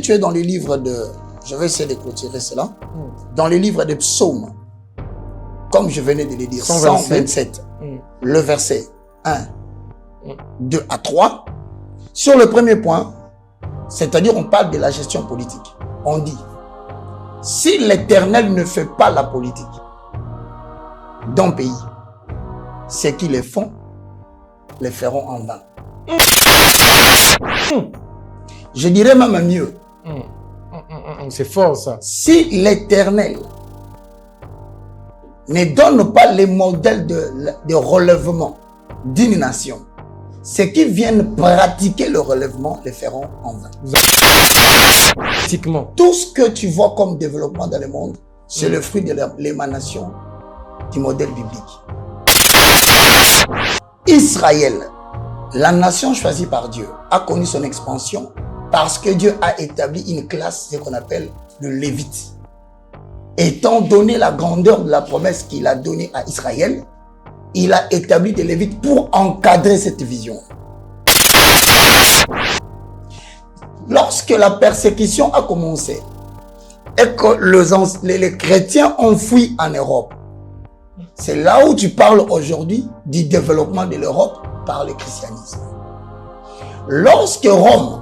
Tu es dans les livres de... Je vais essayer de clôturer cela. Dans les livres des psaumes, comme je venais de le dire, 127, le verset 1, 2 à 3. Sur le premier point, c'est-à-dire on parle de la gestion politique. On dit, si l'Éternel ne fait pas la politique d'un pays, ceux qui les font, les feront en vain. Je dirais même mieux. C'est fort ça. Si l'Éternel ne donne pas les modèles de relèvement d'une nation, ceux qui viennent pratiquer le relèvement les feront en vain. Tout ce que tu vois comme développement dans le monde, c'est le fruit de l'émanation du modèle biblique. Israël, la nation choisie par Dieu, a connu son expansion parce que Dieu a établi une classe, ce qu'on appelle le Lévite. Étant donné la grandeur de la promesse qu'il a donnée à Israël, il a établi des Lévites pour encadrer cette vision. Lorsque la persécution a commencé et que les chrétiens ont fui en Europe, c'est là où tu parles aujourd'hui du développement de l'Europe par le christianisme. Lorsque Rome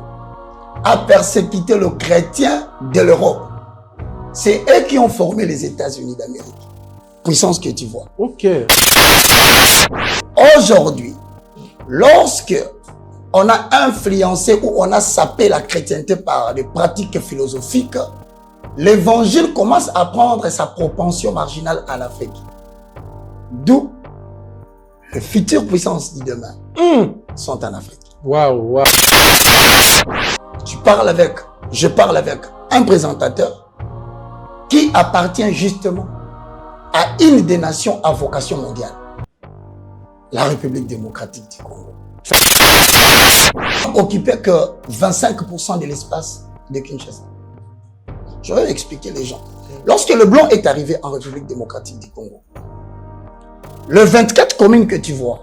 a persécuté le chrétien de l'Europe, c'est eux qui ont formé les États-Unis d'Amérique. Puissance que tu vois. Ok. Aujourd'hui, lorsque on a influencé ou on a sapé la chrétienté par des pratiques philosophiques, l'évangile commence à prendre sa propension marginale en Afrique. D'où les futures puissances du demain sont en Afrique. Waouh, waouh. Je parle avec un présentateur qui appartient justement à une des nations à vocation mondiale, la République démocratique du Congo. Occupait que 25% de l'espace de Kinshasa. Je vais expliquer les gens. Lorsque le blanc est arrivé en République démocratique du Congo, le 24 communes que tu vois,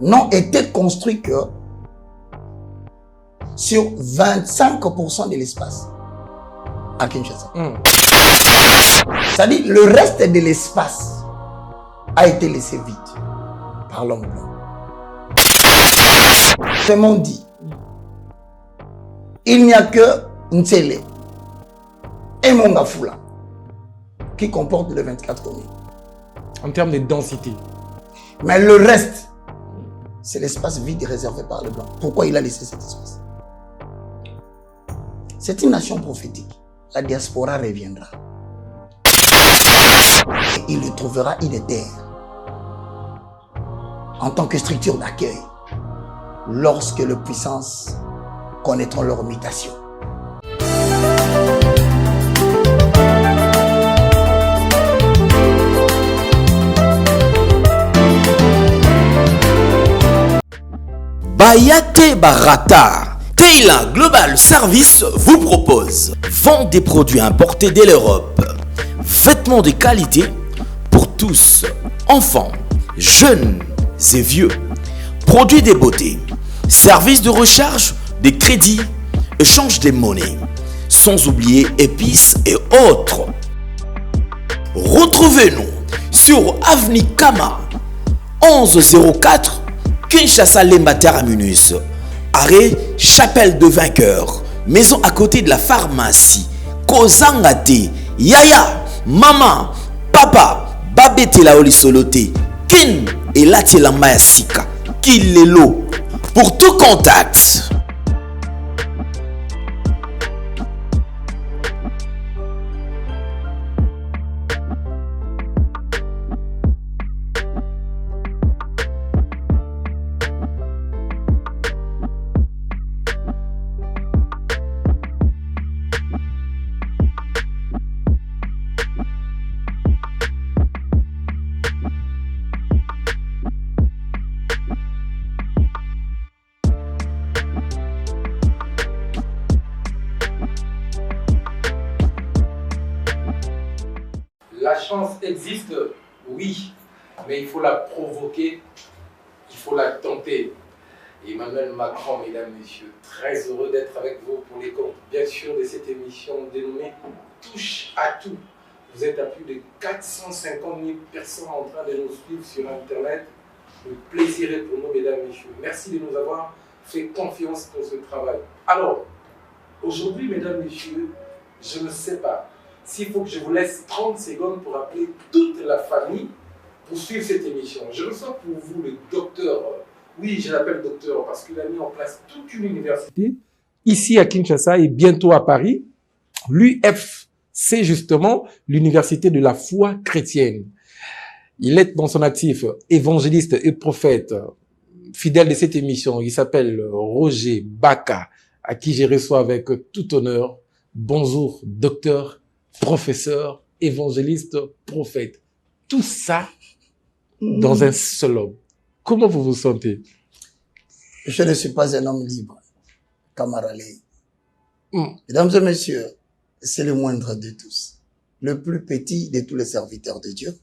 n'ont été construits que sur 25% de l'espace à Kinshasa. C'est-à-dire le reste de l'espace a été laissé vide par l'homme blanc. Vraiment dit, il n'y a que Ntsele et Mongafula qui comportent les 24 communes. En termes de densité. Mais le reste, c'est l'espace vide réservé par le blanc. Pourquoi il a laissé cet espace? C'est une nation prophétique. La diaspora reviendra. Et il y trouvera une terre en tant que structure d'accueil lorsque les puissances connaîtront leur mutation. Bayate Barata, Taylor Global Service vous propose vente des produits importés de l'Europe, vêtements de qualité pour tous, enfants, jeunes et vieux, produits de beauté, services de recharge, de crédit, échange de monnaie, sans oublier épices et autres. Retrouvez-nous sur Avenue Kama 1104 Kinshasa Lemba Terminus, arrêt Chapelle de Vainqueur, maison à côté de la pharmacie. Kozangate, Yaya, Maman, Papa, Babete la Olisolote, Kin et Latila Mayasika, Kilelo. Pour tout contact. La chance existe, oui, mais il faut la provoquer, il faut la tenter. Emmanuel Macron, mesdames, messieurs, très heureux d'être avec vous pour les comptes, bien sûr, de cette émission dénommée Touche à tout. Vous êtes à plus de 450 000 personnes en train de nous suivre sur Internet. Le plaisir est pour nous, mesdames, messieurs. Merci de nous avoir fait confiance pour ce travail. Alors, aujourd'hui, mesdames, messieurs, je ne sais pas s'il faut que je vous laisse 30 secondes pour appeler toute la famille pour suivre cette émission. Je reçois pour vous le docteur, oui, je l'appelle docteur parce qu'il a mis en place toute une université ici à Kinshasa et bientôt à Paris, l'UFC justement, l'université de la foi chrétienne. Il est dans son actif évangéliste et prophète, fidèle de cette émission. Il s'appelle Roger Baka, à qui je reçois avec tout honneur. Bonjour, docteur, professeur, évangéliste, prophète. Tout ça dans un seul homme. Comment vous vous sentez? Je ne suis pas un homme libre, camarade. Mesdames et messieurs, c'est le moindre de tous, le plus petit de tous les serviteurs de Dieu,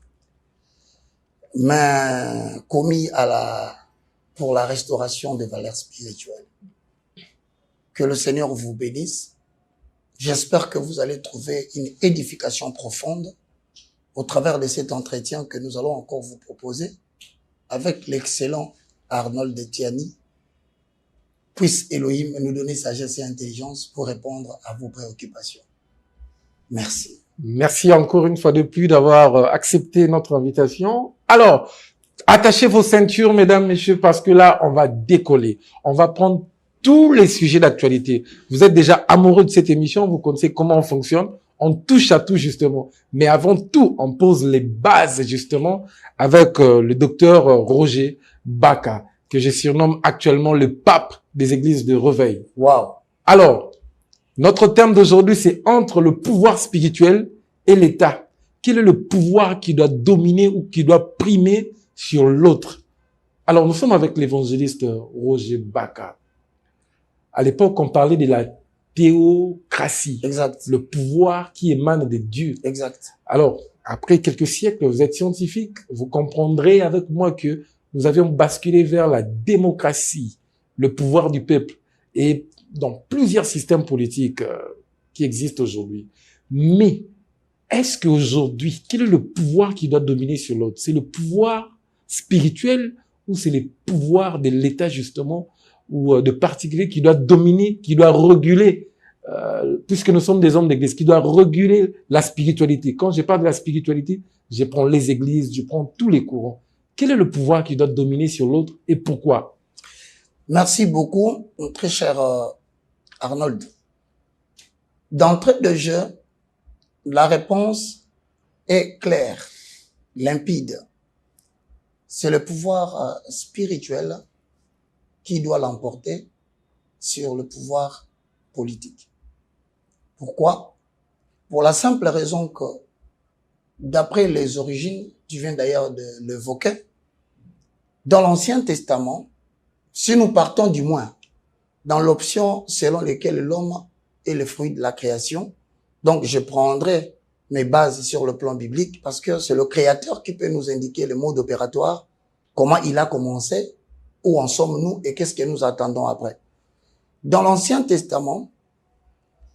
mais commis pour la restauration des valeurs spirituelles. Que le Seigneur vous bénisse. J'espère que vous allez trouver une édification profonde au travers de cet entretien que nous allons encore vous proposer avec l'excellent Arnold Etiani. Puisse Elohim nous donner sagesse et intelligence pour répondre à vos préoccupations. Merci. Merci encore une fois de plus d'avoir accepté notre invitation. Alors, attachez vos ceintures, mesdames, messieurs, parce que là, on va décoller. On va prendre tous les sujets d'actualité. Vous êtes déjà amoureux de cette émission, vous connaissez comment on fonctionne. On touche à tout, justement. Mais avant tout, on pose les bases, justement, avec le docteur Roger Baka, que je surnomme actuellement le pape des églises de Réveil. Wow. Alors, notre thème d'aujourd'hui, c'est entre le pouvoir spirituel et l'État. Quel est le pouvoir qui doit dominer ou qui doit primer sur l'autre? Alors, nous sommes avec l'évangéliste Roger Baka. À l'époque, on parlait de la théocratie. Exact. Le pouvoir qui émane de Dieu. Exact. Alors, après quelques siècles, vous êtes scientifique, vous comprendrez avec moi que nous avions basculé vers la démocratie, le pouvoir du peuple, et dans plusieurs systèmes politiques qui existent aujourd'hui. Mais, est-ce qu'aujourd'hui, quel est le pouvoir qui doit dominer sur l'autre? C'est le pouvoir spirituel ou c'est le pouvoir de l'État, justement, ou de particuliers qui doit dominer, qui doit réguler, puisque nous sommes des hommes d'église, qui doit réguler la spiritualité. Quand je parle de la spiritualité, je prends les églises, je prends tous les courants. Quel est le pouvoir qui doit dominer sur l'autre et pourquoi? Merci beaucoup, très cher Arnold. D'entrée de jeu, la réponse est claire, limpide. C'est le pouvoir spirituel qui doit l'emporter sur le pouvoir politique. Pourquoi? Pour la simple raison que, d'après les origines, tu viens d'ailleurs de l'évoquer, dans l'Ancien Testament, si nous partons du moins dans l'option selon laquelle l'homme est le fruit de la création, donc je prendrai mes bases sur le plan biblique parce que c'est le Créateur qui peut nous indiquer le mode opératoire, comment il a commencé, où en sommes-nous et qu'est-ce que nous attendons après. Dans l'Ancien Testament,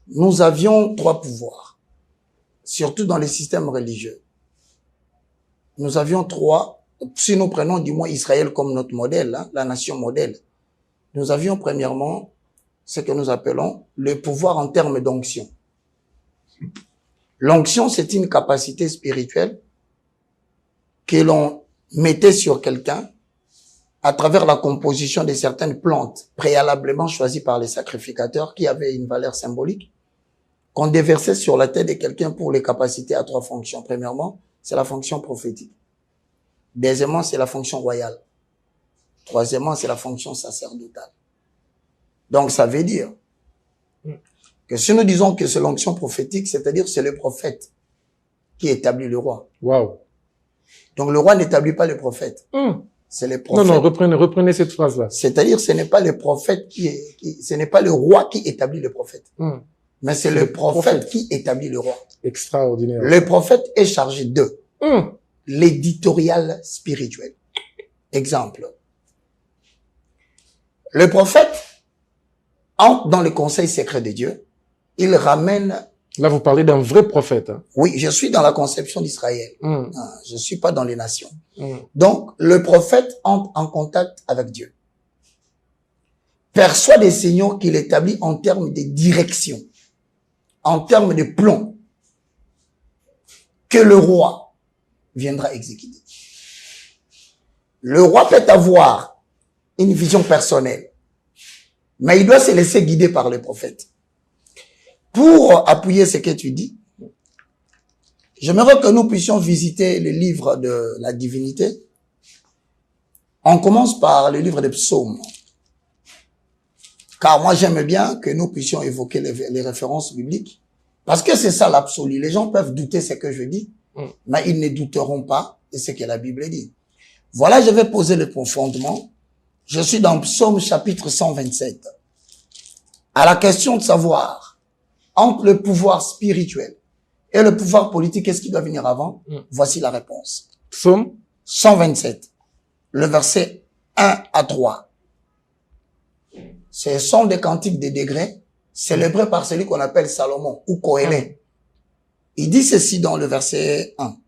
nous avions 3 pouvoirs, surtout dans les systèmes religieux. Nous avions 3, si nous prenons du moins Israël comme notre modèle, hein, la nation modèle, nous avions premièrement ce que nous appelons le pouvoir en termes d'onction. L'onction, c'est une capacité spirituelle que l'on mettait sur quelqu'un à travers la composition de certaines plantes préalablement choisies par les sacrificateurs qui avaient une valeur symbolique, qu'on déversait sur la tête de quelqu'un pour les capacités à 3 fonctions. Premièrement, c'est la fonction prophétique. Deuxièmement, c'est la fonction royale. Troisièmement, c'est la fonction sacerdotale. Donc, ça veut dire que si nous disons que c'est l'onction prophétique, c'est-à-dire c'est le prophète qui établit le roi. Wow. Donc, le roi n'établit pas le prophète. C'est le prophète. Non, reprenez cette phrase-là. C'est-à-dire, ce n'est pas le prophète ce n'est pas le roi qui établit le prophète. Mais c'est le prophète qui établit le roi. Extraordinaire. Le prophète est chargé de l'éditorial spirituel. Exemple. Le prophète entre dans le conseil secret de Dieu. Il ramène... Là, vous parlez d'un vrai prophète. Hein? Oui, je suis dans la conception d'Israël. Je suis pas dans les nations. Donc, le prophète entre en contact avec Dieu. Perçoit des signaux qu'il établit en termes de direction, en termes de plan, que le roi viendra exécuter. Le roi peut avoir une vision personnelle, mais il doit se laisser guider par le prophète. Pour appuyer ce que tu dis, j'aimerais que nous puissions visiter le livre de la divinité. On commence par le livre des psaumes. Car moi, j'aime bien que nous puissions évoquer les références bibliques. Parce que c'est ça l'absolu. Les gens peuvent douter ce que je dis, mais ils ne douteront pas de ce que la Bible dit. Voilà, je vais poser le fondement. Je suis dans Psaume chapitre 127. À la question de savoir, entre le pouvoir spirituel et le pouvoir politique, qu'est-ce qui doit venir avant? Voici la réponse. Psaume 127, le verset 1 à 3. Ce sont des cantiques de degrés célébrés par celui qu'on appelle Salomon ou Coëlin. Il dit ceci dans le verset 1.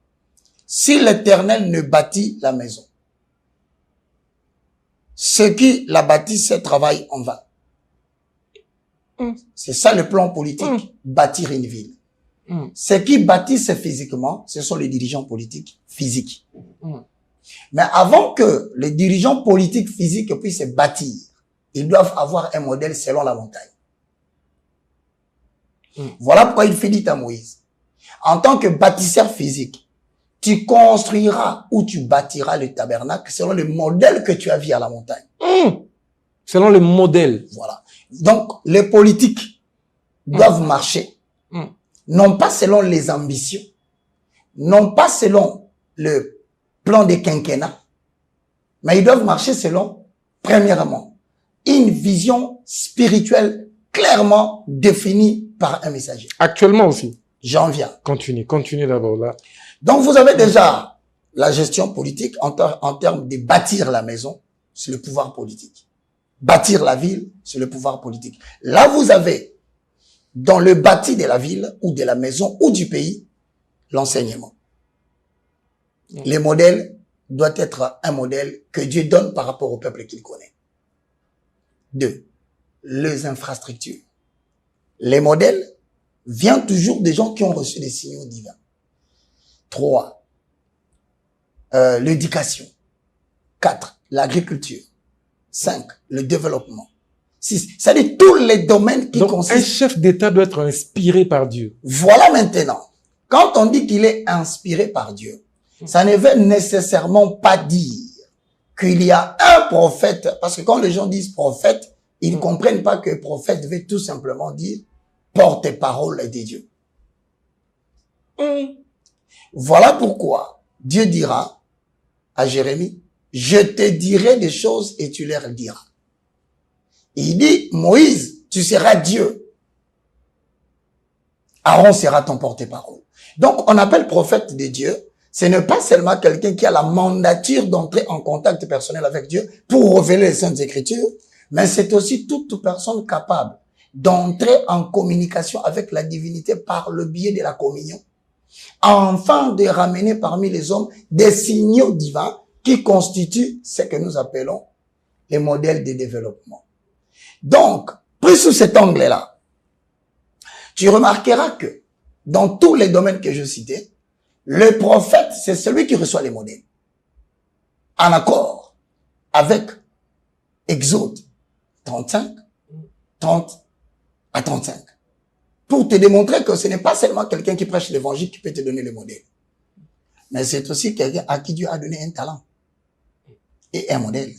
Si l'Éternel ne bâtit la maison, ceux qui la bâtissent travaillent en vain. C'est ça le plan politique, bâtir une ville. Ceux qui bâtissent physiquement, ce sont les dirigeants politiques physiques. Mais avant que les dirigeants politiques physiques puissent bâtir, ils doivent avoir un modèle selon la montagne. Voilà pourquoi il fait dire à Moïse, en tant que bâtisseur physique, tu construiras ou tu bâtiras le tabernacle selon le modèle que tu as vu à la montagne. Selon le modèle. Voilà. Donc, les politiques doivent marcher, non pas selon les ambitions, non pas selon le plan des quinquennats, mais ils doivent marcher selon, premièrement, une vision spirituelle clairement définie par un messager. Actuellement aussi. J'en viens. Continue d'abord là. Donc, vous avez déjà la gestion politique en termes de bâtir la maison, c'est le pouvoir politique. Bâtir la ville, c'est le pouvoir politique. Là, vous avez, dans le bâti de la ville, ou de la maison, ou du pays, l'enseignement. Les modèles doivent être un modèle que Dieu donne par rapport au peuple qu'il connaît. 2. Les infrastructures. Les modèles viennent toujours des gens qui ont reçu des signaux divins. 3. L'éducation. 4. L'agriculture. 5. Le développement. 6. C'est-à-dire tous les domaines qui consistent... Un chef d'État doit être inspiré par Dieu. Voilà maintenant. Quand on dit qu'il est inspiré par Dieu, ça ne veut nécessairement pas dire qu'il y a un prophète. Parce que quand les gens disent prophète, ils ne comprennent pas que prophète veut tout simplement dire porte-parole de Dieu. Voilà pourquoi Dieu dira à Jérémie, je te dirai des choses et tu leur diras. Il dit, Moïse, tu seras Dieu. Aaron sera ton porte-parole. Donc, on appelle prophète de Dieu, ce n'est pas seulement quelqu'un qui a la mandature d'entrer en contact personnel avec Dieu pour révéler les Saintes Écritures, mais c'est aussi toute personne capable d'entrer en communication avec la divinité par le biais de la communion, afin de ramener parmi les hommes des signaux divins qui constituent ce que nous appelons les modèles de développement. Donc, pris sous cet angle-là, tu remarqueras que dans tous les domaines que je citais, le prophète, c'est celui qui reçoit les modèles. En accord avec Exode 35, 30 à 35. Pour te démontrer que ce n'est pas seulement quelqu'un qui prêche l'évangile qui peut te donner le modèle. Mais c'est aussi quelqu'un à qui Dieu a donné un talent et un modèle.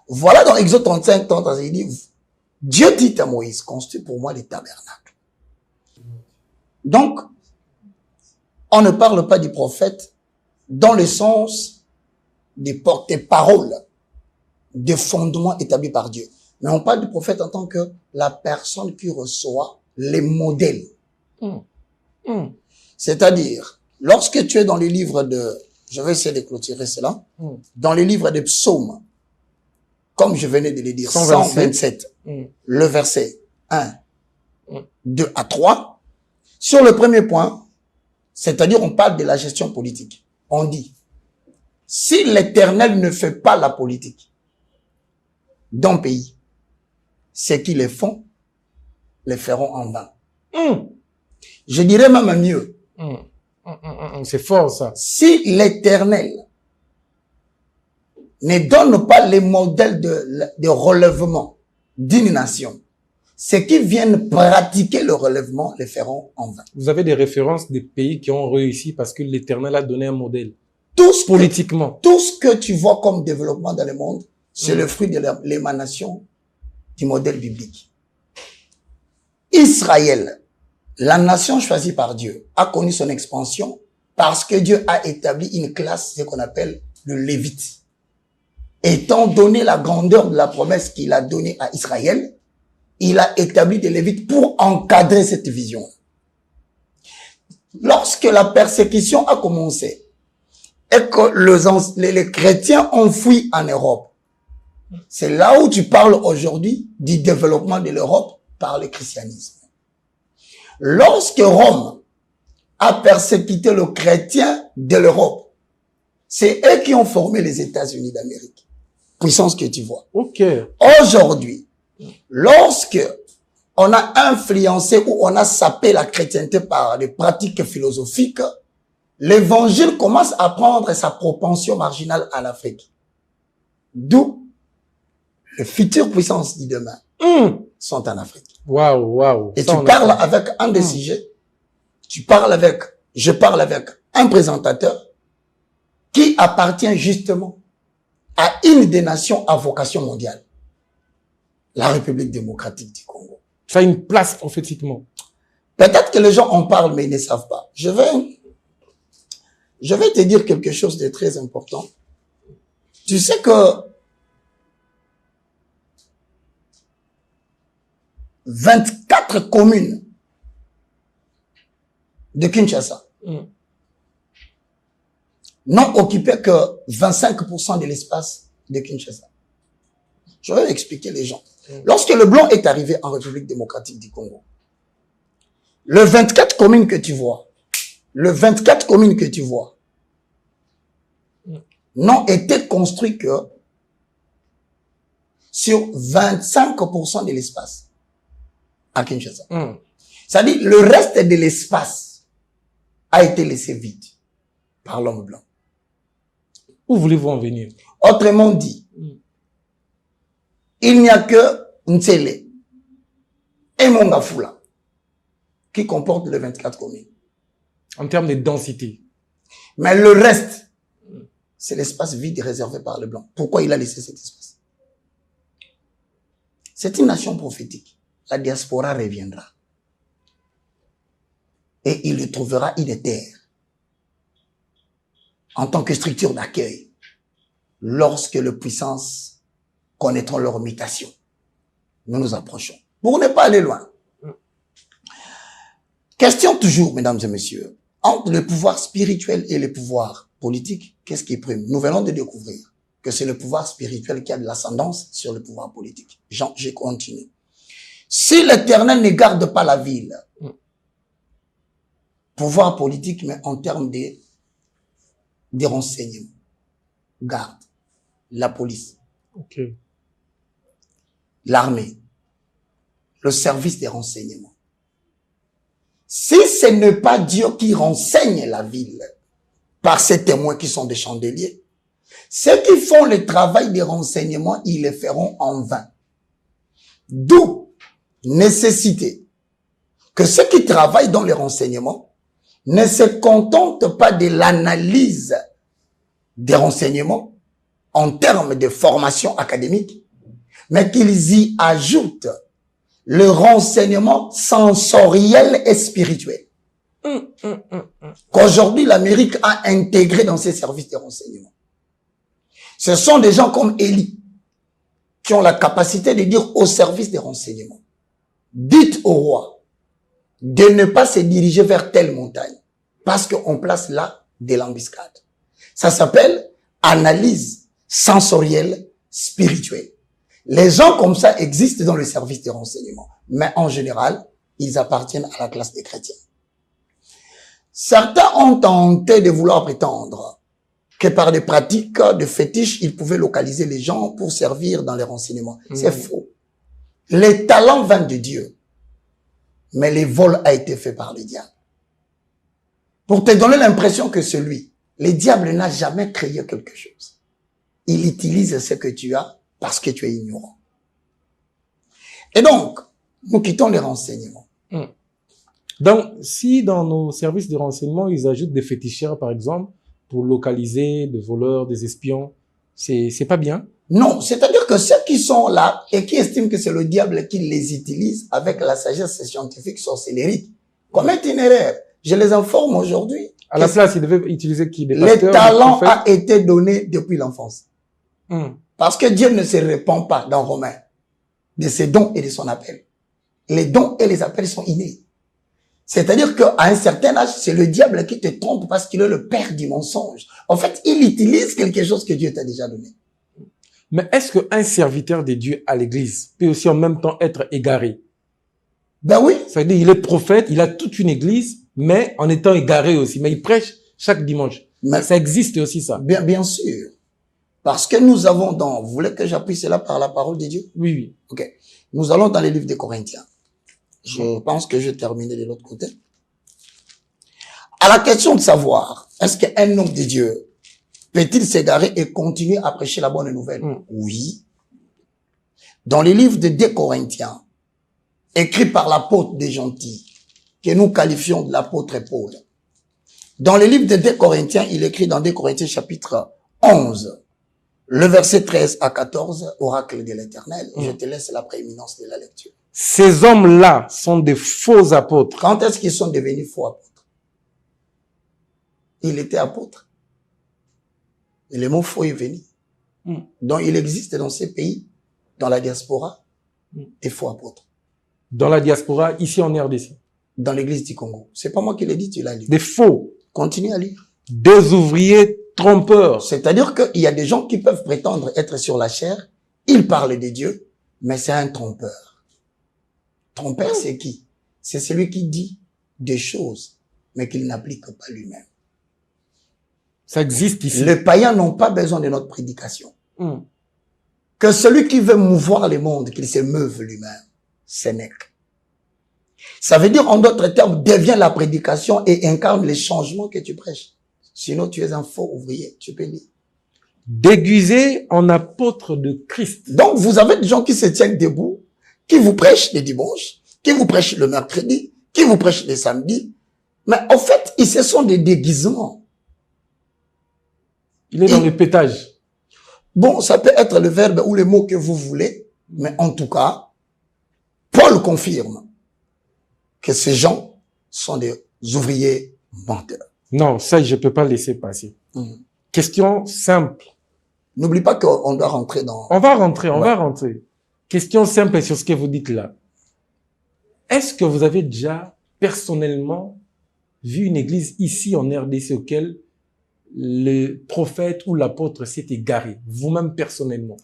Voilà dans Exode 35, 30, il dit, Dieu dit à Moïse, construis pour moi les tabernacles. Donc, on ne parle pas du prophète dans le sens des porte-paroles, des fondements établis par Dieu. Mais on parle du prophète en tant que la personne qui reçoit les modèles. C'est-à-dire, lorsque tu es dans les livres de, je vais essayer de clôturer cela, dans les livres des psaumes, comme je venais de le dire, 127, le verset 1, 2 à 3. Sur le premier point, c'est-à-dire on parle de la gestion politique. On dit, si l'Éternel ne fait pas la politique d'un pays, ceux qui les font, les feront en vain. Je dirais même mieux. C'est fort ça. Si l'Éternel ne donne pas les modèles de relèvement d'une nation, ceux qui viennent pratiquer le relèvement les feront en vain. Vous avez des références des pays qui ont réussi parce que l'Éternel a donné un modèle. Politiquement. Tout ce que tu vois comme développement dans le monde, c'est le fruit de l'émanation du modèle biblique. Israël, la nation choisie par Dieu, a connu son expansion parce que Dieu a établi une classe, ce qu'on appelle le Lévite. Étant donné la grandeur de la promesse qu'il a donnée à Israël, il a établi des Lévites pour encadrer cette vision. Lorsque la persécution a commencé et que les chrétiens ont fui en Europe, c'est là où tu parles aujourd'hui du développement de l'Europe par le christianisme. Lorsque Rome a persécuté le chrétien de l'Europe, c'est eux qui ont formé les États-Unis d'Amérique. Puissance que tu vois. Ok. Aujourd'hui, lorsque on a influencé ou on a sapé la chrétienté par des pratiques philosophiques, l'évangile commence à prendre sa propension marginale en Afrique. D'où les futures puissances du demain sont en Afrique. Waouh. Et tu parles avec un des sujets, je parle avec un présentateur qui appartient justement à une des nations à vocation mondiale. La République démocratique du Congo. Ça a une place prophétiquement. Peut-être que les gens en parlent, mais ils ne savent pas. Je vais te dire quelque chose de très important. Tu sais que 24 communes de Kinshasa n'ont occupé que 25% de l'espace de Kinshasa. Je vais expliquer les gens. Lorsque le blanc est arrivé en République démocratique du Congo, le 24 communes que tu vois n'ont été construits que sur 25% de l'espace à Kinshasa. C'est-à-dire, le reste de l'espace a été laissé vide par l'homme blanc. Où voulez-vous en venir? Autrement dit, il n'y a que Ntsele et Mongafula qui comportent les 24 communes. En termes de densité. Mais le reste, c'est l'espace vide réservé par les Blancs. Pourquoi il a laissé cet espace? C'est une nation prophétique. La diaspora reviendra. Et il y trouvera une terre en tant que structure d'accueil lorsque les puissances connaîtront leur mutation. Nous nous approchons. Pour ne pas aller loin. Question toujours, mesdames et messieurs. Entre le pouvoir spirituel et le pouvoir politique, qu'est-ce qui prime? Nous venons de découvrir que c'est le pouvoir spirituel qui a de l'ascendance sur le pouvoir politique. Je continue. Si l'Éternel ne garde pas la ville, pouvoir politique, mais en termes des renseignements, garde, la police, l'armée, le service des renseignements. Si ce n'est pas Dieu qui renseigne la ville par ces témoins qui sont des chandeliers, ceux qui font le travail des renseignements, ils le feront en vain. D'où nécessité que ceux qui travaillent dans les renseignements ne se contentent pas de l'analyse des renseignements en termes de formation académique, mais qu'ils y ajoutent le renseignement sensoriel et spirituel. Qu'aujourd'hui l'Amérique a intégré dans ses services de renseignement. Ce sont des gens comme Élie qui ont la capacité de dire au service des renseignements, dites au roi de ne pas se diriger vers telle montagne parce qu'on place là de l'embuscade. Ça s'appelle analyse sensorielle spirituelle. Les gens comme ça existent dans le service de renseignement. Mais en général, ils appartiennent à la classe des chrétiens. Certains ont tenté de vouloir prétendre que par des pratiques de fétiche, ils pouvaient localiser les gens pour servir dans les renseignements. C'est faux. Les talents viennent de Dieu. Mais le vol a été fait par le diable. Pour te donner l'impression que le diable n'a jamais créé quelque chose. Il utilise ce que tu as parce que tu es ignorant. Et donc, nous quittons les renseignements. Donc, si dans nos services de renseignement, ils ajoutent des féticheurs, par exemple, pour localiser des voleurs, des espions, c'est pas bien? Non, c'est-à-dire que ceux qui sont là et qui estiment que c'est le diable qui les utilise avec la sagesse scientifique sorcellerie commettent une erreur. Je les informe aujourd'hui. À la place, ils devaient utiliser qui? Des le pasteurs, talent a été donné depuis l'enfance. Hum. Parce que Dieu ne se répand pas dans Romains de ses dons et de son appel. Les dons et les appels sont innés. C'est-à-dire qu'à un certain âge, c'est le diable qui te trompe parce qu'il est le père du mensonge. En fait, il utilise quelque chose que Dieu t'a déjà donné. Mais est-ce qu'un serviteur de Dieu à l'église peut aussi en même temps être égaré? Ben oui. C'est-à-dire, il est prophète, il a toute une église, mais en étant égaré aussi. Mais il prêche chaque dimanche. Mais ça existe aussi, ça. Bien sûr. Parce que nous avons vous voulez que j'appuie cela par la parole de Dieu? Oui, oui. Ok. Nous allons dans les livres des Corinthiens. Je pense que je vais terminer de l'autre côté. À la question de savoir, est-ce qu'un homme de Dieu peut-il s'égarer et continuer à prêcher la bonne nouvelle? Oui. Dans les livres de 2 Corinthiens, écrits par l'apôtre des gentils, que nous qualifions de l'apôtre Paul. Dans les livres de 2 Corinthiens, il écrit dans 2 Corinthiens chapitre 11, le verset 13 à 14, oracle de l'Éternel. Je te laisse la prééminence de la lecture. Ces hommes-là sont des faux apôtres. Quand est-ce qu'ils sont devenus faux apôtres? Il était apôtre. Et le mot faux est venu. Donc il existe dans ces pays, dans la diaspora, des faux apôtres. Dans la diaspora, ici en RDC. Dans l'église du Congo. C'est pas moi qui l'ai dit, tu l'as lu. Des faux. Continue à lire. Des ouvriers trompeurs. C'est-à-dire qu'il y a des gens qui peuvent prétendre être sur la chair, ils parlent de Dieu, mais c'est un trompeur. Trompeur, c'est qui? C'est celui qui dit des choses, mais qu'il n'applique pas lui-même. Ça existe ici. Les païens n'ont pas besoin de notre prédication. Que celui qui veut mouvoir le monde, qu'il se meuve lui-même. C'est n'est que. Ça veut dire, en d'autres termes, deviens la prédication et incarne les changements que tu prêches. Sinon, tu es un faux ouvrier. Tu peux lire. Déguisé en apôtre de Christ. Donc, vous avez des gens qui se tiennent debout, qui vous prêchent les dimanches, qui vous prêchent le mercredi, qui vous prêchent les samedis. Mais en fait, ce sont des déguisements. Il est dans le pétage. Bon, ça peut être le verbe ou le mot que vous voulez, mais en tout cas, Paul confirme que ces gens sont des ouvriers menteurs. Non, ça, je peux pas laisser passer. Question simple. N'oublie pas qu'on doit rentrer dans... On va rentrer. Question simple sur ce que vous dites là. Est-ce que vous avez déjà personnellement vu une église ici en RDC auquel le prophète ou l'apôtre s'est égaré, vous-même personnellement?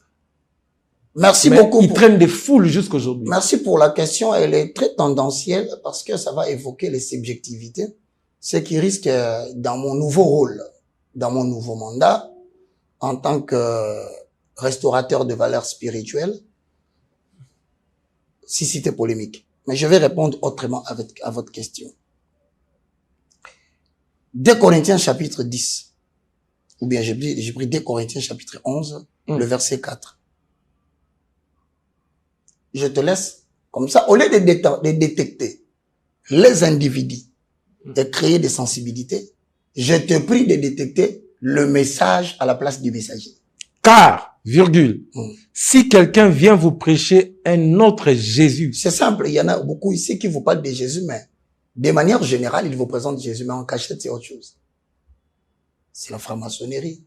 Merci mais beaucoup. Il traîne des foules jusqu'aujourd'hui. Merci pour la question. Elle est très tendancielle parce que ça va évoquer les subjectivités. Ce qui risque, dans mon nouveau rôle, dans mon nouveau mandat, en tant que restaurateur de valeurs spirituelles, si c'était polémique. Mais je vais répondre autrement à votre question. 2 Corinthiens chapitre 10, ou bien j'ai pris 2 Corinthiens chapitre 11, le verset 4. Je te laisse comme ça, au lieu de détecter les individus, de créer des sensibilités, je te prie de détecter le message à la place du messager. Car, virgule, si quelqu'un vient vous prêcher un autre Jésus. C'est simple, il y en a beaucoup ici qui vous parlent de Jésus, mais de manière générale, ils vous présentent Jésus, mais en cachette, c'est autre chose. C'est la franc-maçonnerie.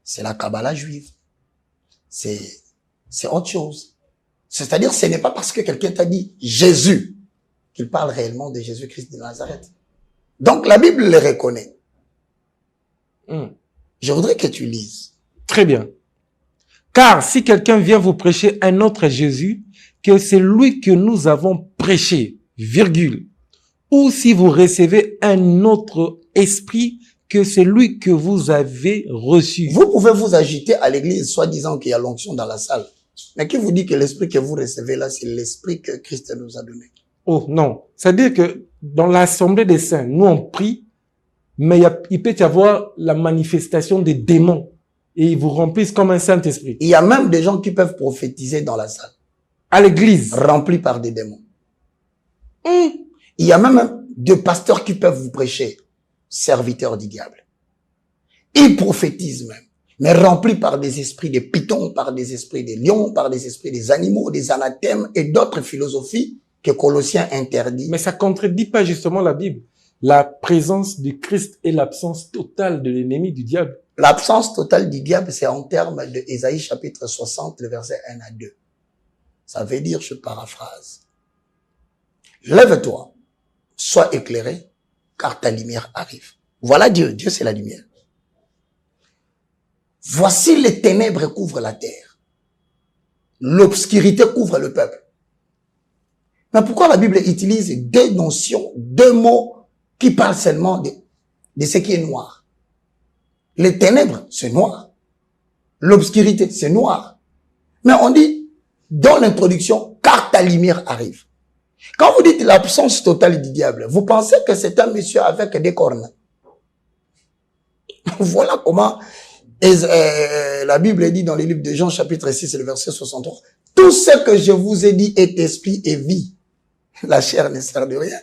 C'est la Kabbalah juive. C'est autre chose. C'est-à-dire, ce n'est pas parce que quelqu'un t'a dit Jésus qu'il parle réellement de Jésus-Christ de Nazareth. Donc, la Bible le reconnaît. Je voudrais que tu lises. Très bien. Car si quelqu'un vient vous prêcher un autre Jésus, que c'est lui que nous avons prêché, virgule. Ou si vous recevez un autre esprit, que c'est lui que vous avez reçu. Vous pouvez vous agiter à l'église, soi-disant qu'il y a l'onction dans la salle. Mais qui vous dit que l'esprit que vous recevez là, c'est l'esprit que Christ nous a donné? Oh non, c'est-à-dire que dans l'assemblée des saints, nous on prie, mais il peut y avoir la manifestation des démons et ils vous remplissent comme un Saint-Esprit. Il y a même des gens qui peuvent prophétiser dans la salle. À l'église. Remplis par des démons. Il y a même des pasteurs qui peuvent vous prêcher, serviteurs du diable. Ils prophétisent même, mais remplis par des esprits des pythons, par des esprits des lions, par des esprits des animaux, des anathèmes et d'autres philosophies que Colossiens interdit. Mais ça contredit pas justement la Bible. La présence du Christ et l'absence totale de l'ennemi du diable. L'absence totale du diable, c'est en termes de Ésaïe chapitre 60, le verset 1 à 2. Ça veut dire, je paraphrase. Lève-toi, sois éclairé, car ta lumière arrive. Voilà Dieu. Dieu, c'est la lumière. Voici les ténèbres couvrent la terre. L'obscurité couvre le peuple. Mais pourquoi la Bible utilise deux notions, deux mots qui parlent seulement de ce qui est noir? Les ténèbres, c'est noir. L'obscurité, c'est noir. Mais on dit, dans l'introduction, car ta lumière arrive. Quand vous dites l'absence totale du diable, vous pensez que c'est un monsieur avec des cornes. Voilà comment la Bible dit dans le livre de Jean, chapitre 6, le verset 63. Tout ce que je vous ai dit est esprit et vie. La chair ne sert de rien.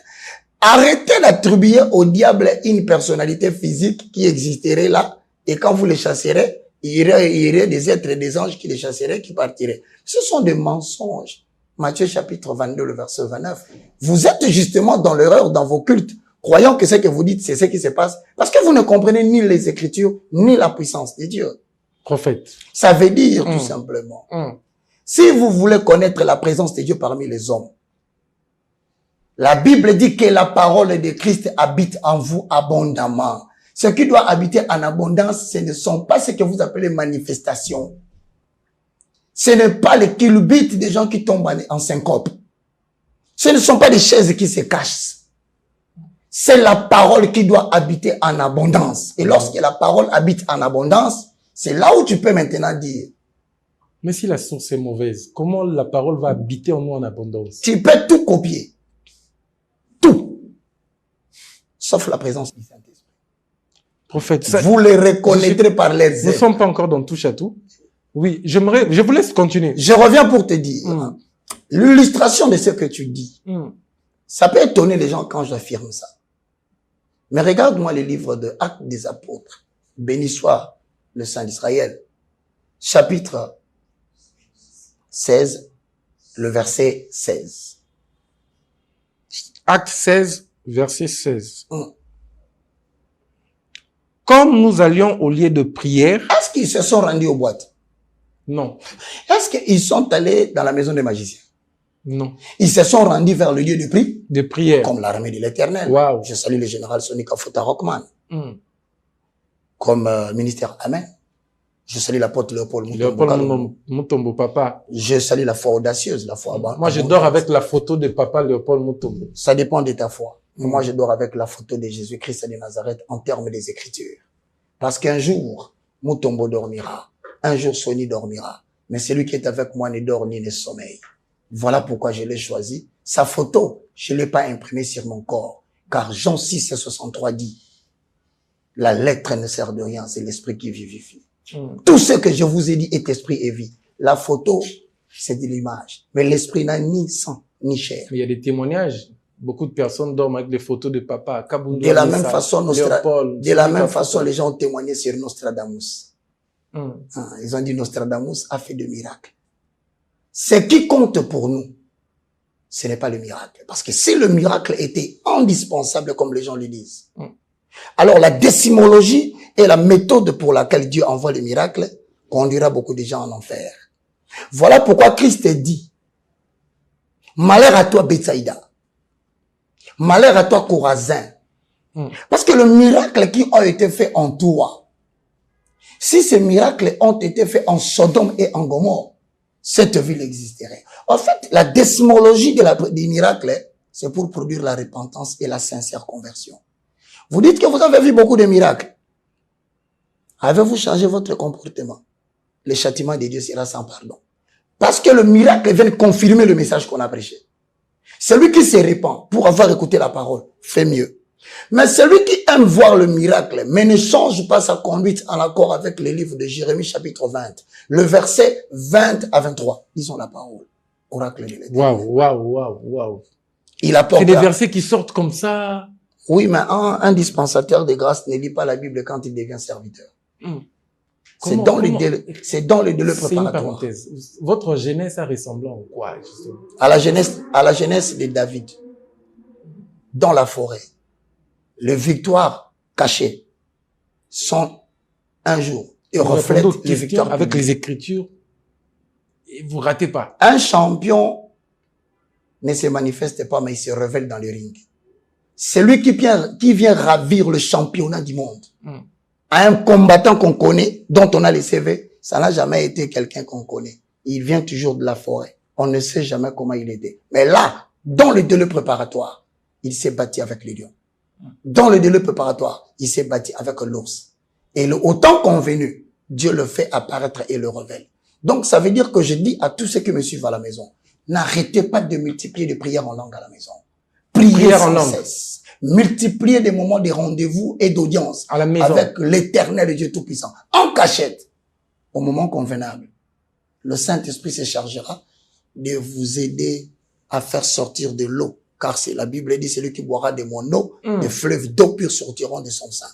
Arrêtez d'attribuer au diable une personnalité physique qui existerait là, et quand vous les chasserez, il y aurait des êtres et des anges qui les chasseraient, qui partiraient. Ce sont des mensonges. Matthieu chapitre 22, le verset 29. Vous êtes justement dans l'erreur dans vos cultes, croyant que ce que vous dites, c'est ce qui se passe, parce que vous ne comprenez ni les Écritures, ni la puissance de Dieu. Prophète. Ça veut dire tout simplement, si vous voulez connaître la présence de Dieu parmi les hommes, la Bible dit que la parole de Christ habite en vous abondamment. Ce qui doit habiter en abondance, ce ne sont pas ce que vous appelez manifestations. Ce n'est pas les kilobites des gens qui tombent en syncope. Ce ne sont pas des chaises qui se cachent. C'est la parole qui doit habiter en abondance. Et lorsque la parole habite en abondance, c'est là où tu peux maintenant dire. Mais si la source est mauvaise, comment la parole va habiter en nous en abondance? Tu peux tout copier. Tout. Sauf la présence du Saint-Esprit. Prophète, vous les reconnaîtrez par leurs œuvres. Nous ne sommes pas encore dans touche à tout. Oui, je vous laisse continuer. Je reviens pour te dire, l'illustration de ce que tu dis, ça peut étonner les gens quand j'affirme ça. Mais regarde-moi les livres de Actes des Apôtres. Béni soit le Saint d'Israël. Chapitre 16, le verset 16. Acte 16, verset 16. Comme nous allions au lieu de prière. Est-ce qu'ils se sont rendus aux boîtes? Non. Est-ce qu'ils sont allés dans la maison des magiciens? Non. Ils se sont rendus vers le lieu de prière. Comme l'armée de l'Éternel. Wow. Je salue le général Sonika Fota Rockman. Comme ministère Amen. Je salue l'apôtre Léopold Mutombo papa. Je salue la foi audacieuse, la foi Moi, je dors avec la photo de papa Léopold Mutombo. Ça dépend de ta foi. Moi, je dors avec la photo de Jésus-Christ de Nazareth en termes des Écritures. Parce qu'un jour, Mutombo dormira. Un jour, Sony dormira. Mais celui qui est avec moi ne dort ni ne sommeille. Voilà pourquoi je l'ai choisi. Sa photo, je ne l'ai pas imprimée sur mon corps. Car Jean 6 et 63 dit, la lettre ne sert de rien, c'est l'esprit qui vivifie. Tout ce que je vous ai dit est esprit et vie. La photo, c'est de l'image. Mais l'esprit n'a ni sang, ni chair. Il y a des témoignages. Beaucoup de personnes dorment avec des photos de papa. De la même façon, les gens ont témoigné sur Nostradamus. Ils ont dit Nostradamus a fait de miracles. Ce qui compte pour nous, ce n'est pas le miracle. Parce que si le miracle était indispensable, comme les gens le disent, alors la décimologie est la méthode pour laquelle Dieu envoie les miracles, conduira beaucoup de gens en enfer. Voilà pourquoi Christ dit, malheur à toi Bethsaïda, malheur à toi Chorazin, parce que le miracle qui a été fait en toi, Si ces miracles ont été faits en Sodome et en Gomorrhe, cette ville existerait. En fait, la décimologie des miracles, c'est pour produire la repentance et la sincère conversion. Vous dites que vous avez vu beaucoup de miracles. Avez-vous changé votre comportement? Le châtiment de Dieu sera sans pardon. Parce que le miracle vient confirmer le message qu'on a prêché. Celui qui se répand pour avoir écouté la parole fait mieux. Mais celui qui aime voir le miracle, mais ne change pas sa conduite en accord avec le livre de Jérémie chapitre 20, le verset 20 à 23. Disons la parole. Oracle de l'Éternel. Waouh. Il apporte. C'est des versets qui sortent comme ça. Oui, mais un dispensateur de grâce ne lit pas la Bible quand il devient serviteur. C'est dans le délai préparatoire. C'est une parenthèse. Votre jeunesse a ressemblé en quoi, justement? À la jeunesse de David. Dans la forêt. Les victoires cachées sont un jour et reflètent les victoires avec les Écritures. Et vous ratez pas. Un champion ne se manifeste pas, mais il se révèle dans le ring. C'est lui qui vient ravir le championnat du monde. À un combattant qu'on connaît, dont on a les CV, ça n'a jamais été quelqu'un qu'on connaît. Il vient toujours de la forêt. On ne sait jamais comment il était. Mais là, dans le délai préparatoire, il s'est battu avec les lions. Dans le délai préparatoire, il s'est battu avec l'ours. Et au temps convenu, Dieu le fait apparaître et le révèle. Donc, ça veut dire que je dis à tous ceux qui me suivent à la maison, n'arrêtez pas de multiplier des prières en langue à la maison. Priez sans cesse. Multipliez des moments de rendez-vous et d'audience avec l'Éternel Dieu Tout-Puissant. En cachette, au moment convenable, le Saint-Esprit se chargera de vous aider à faire sortir de l'eau. Car c'est la Bible dit, celui qui boira de mon eau, des fleuves d'eau pure sortiront de son sein.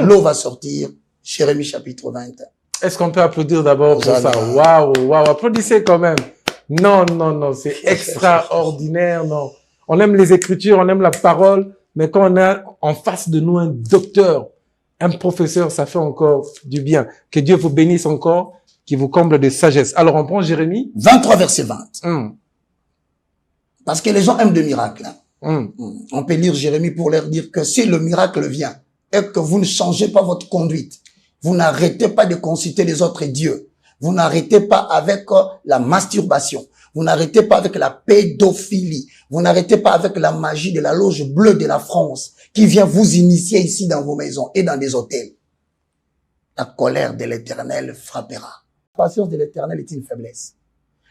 L'eau va sortir. Jérémie chapitre 20. Est-ce qu'on peut applaudir d'abord pour ça? Waouh. Applaudissez quand même. Non, c'est extraordinaire, non. On aime les Écritures, on aime la parole, mais quand on a en face de nous un docteur, un professeur, ça fait encore du bien. Que Dieu vous bénisse encore, qu'il vous comble de sagesse. Alors on prend Jérémie 23 verset 20. Parce que les gens aiment des miracles. On peut lire Jérémie pour leur dire que si le miracle vient et que vous ne changez pas votre conduite, vous n'arrêtez pas de consulter les autres dieux, vous n'arrêtez pas avec la masturbation, vous n'arrêtez pas avec la pédophilie, vous n'arrêtez pas avec la magie de la loge bleue de la France qui vient vous initier ici dans vos maisons et dans des hôtels. La colère de l'Éternel frappera. La patience de l'Éternel est une faiblesse.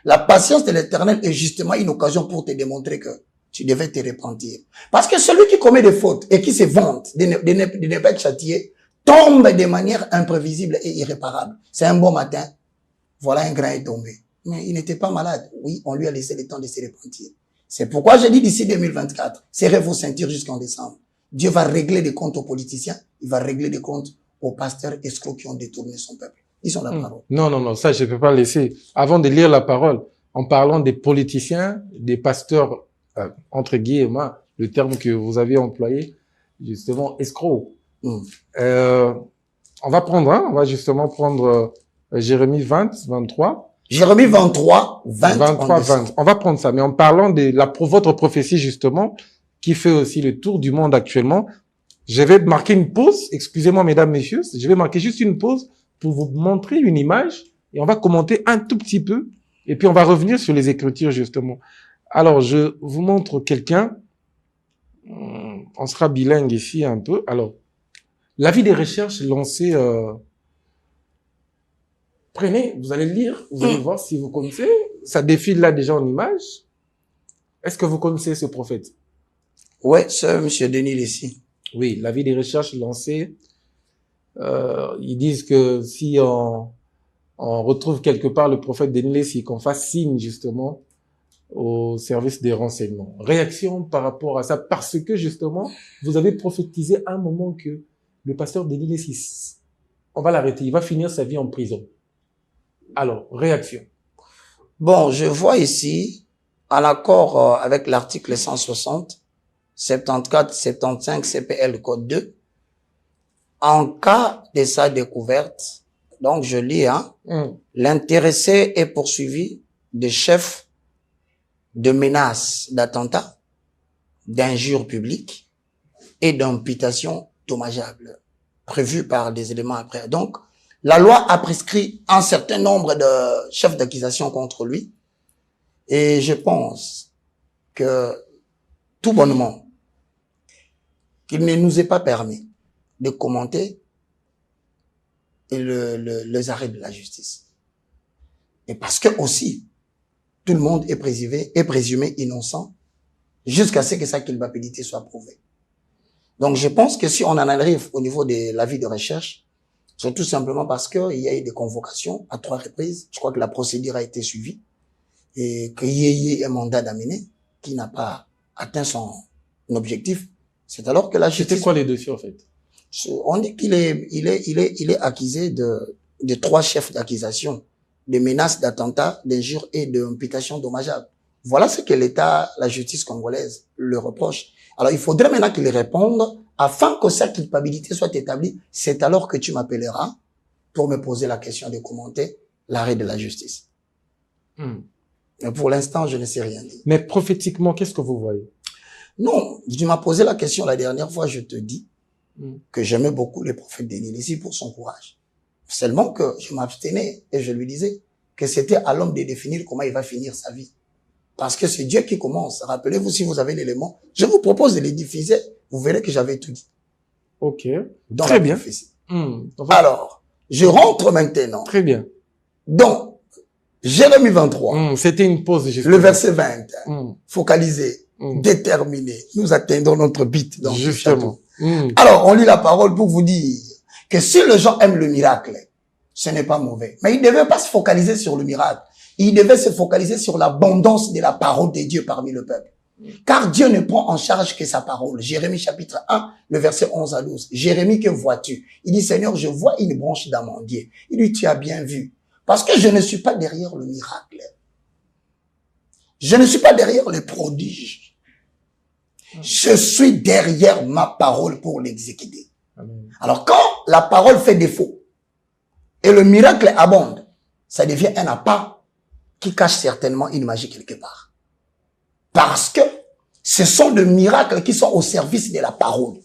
La patience de l'Éternel est justement une occasion pour te démontrer que tu devais te repentir. Parce que celui qui commet des fautes et qui se vante de ne pas être châtié tombe de manière imprévisible et irréparable. C'est un bon matin, voilà un grain est tombé. Mais il n'était pas malade. Oui, on lui a laissé le temps de se repentir. C'est pourquoi j'ai dit d'ici 2024, serrez vos ceintures jusqu'en décembre. Dieu va régler des comptes aux politiciens, il va régler des comptes aux pasteurs escrocs qui ont détourné son peuple. Ils sont la parole. Non, ça je peux pas laisser. Avant de lire la parole, en parlant des politiciens, des pasteurs, entre guillemets, le terme que vous avez employé, justement, escrocs. On va justement prendre Jérémie 20, 23. Jérémie 23, 20. On va prendre ça, mais en parlant de votre prophétie, justement, qui fait aussi le tour du monde actuellement, je vais marquer une pause. Excusez-moi, mesdames, messieurs, je vais marquer juste une pause pour vous montrer une image et on va commenter un tout petit peu et puis on va revenir sur les Écritures, justement. Alors, je vous montre quelqu'un. On sera bilingue ici un peu. Alors, l'avis des recherches lancées, prenez, vous allez lire, vous allez voir si vous connaissez. Ça défile là déjà en image. Est-ce que vous connaissez ce prophète? Ouais, c'est monsieur Denis ici. Oui, l'avis des recherches lancées. Ils disent que si on retrouve quelque part le prophète Denis Lessi, qu'on fasse signe justement au service des renseignements. Réaction par rapport à ça, parce que justement, vous avez prophétisé à un moment que le pasteur Denis Lessi, on va l'arrêter, il va finir sa vie en prison. Alors, réaction. Bon, je vois ici, en accord avec l'article 160, 74, 75 CPL code 2, en cas de sa découverte, donc je lis, l'intéressé est poursuivi de chef de menaces d'attentat, d'injures publiques et d'imputation dommageable, prévues par des éléments après. Donc, La loi a prescrit un certain nombre de chefs d'accusation contre lui. Et je pense que, tout bonnement, qu'il ne nous est pas permis de commenter les arrêts de la justice. Et parce que aussi, tout le monde est présumé innocent jusqu'à ce que sa culpabilité soit prouvée. Donc je pense que si on en arrive au niveau de l'avis de recherche, c'est tout simplement parce qu'il y a eu des convocations à 3 reprises. Je crois que la procédure a été suivie et qu'il y ait un mandat d'amener qui n'a pas atteint son objectif. C'est alors que la justice... C'était quoi les dossiers en fait? On dit qu'il est accusé de 3 chefs d'accusation, de menaces, d'attentats, d'injures et d'imputation dommageable. Voilà ce que l'État, la justice congolaise le reproche. Alors il faudrait maintenant qu'il réponde afin que sa culpabilité soit établie. C'est alors que tu m'appelleras pour me poser la question de commenter l'arrêt de la justice. Mais pour l'instant, je ne sais rien dire. Mais prophétiquement, qu'est-ce que vous voyez? Non, tu m'as posé la question la dernière fois, je te dis que j'aimais beaucoup le prophète Denis Lissi pour son courage. Seulement que je m'abstenais et je lui disais que c'était à l'homme de définir comment il va finir sa vie. Parce que c'est Dieu qui commence. Rappelez-vous, si vous avez l'élément, je vous propose de les diffuser. Vous verrez que j'avais tout dit. Ok. Dans très bien. Alors, je rentre maintenant. Très bien. Donc, Jérémie 23. C'était une pause. Le verset 20. Focalisé. Déterminé. Nous attendons notre but. Donc, justement. Alors, on lit la parole pour vous dire que si les gens aiment le miracle, ce n'est pas mauvais. Mais ils ne devaient pas se focaliser sur le miracle. Ils devaient se focaliser sur l'abondance de la parole de Dieu parmi le peuple. Car Dieu ne prend en charge que sa parole. Jérémie chapitre 1, le verset 11 à 12. Jérémie, que vois-tu? Il dit, Seigneur, je vois une branche d'amandier. Il dit, tu as bien vu. Parce que je ne suis pas derrière le miracle. Je ne suis pas derrière les prodiges. Je suis derrière ma parole pour l'exécuter. Alors quand la parole fait défaut et le miracle abonde, ça devient un appât qui cache certainement une magie quelque part. Parce que ce sont des miracles qui sont au service de la parole.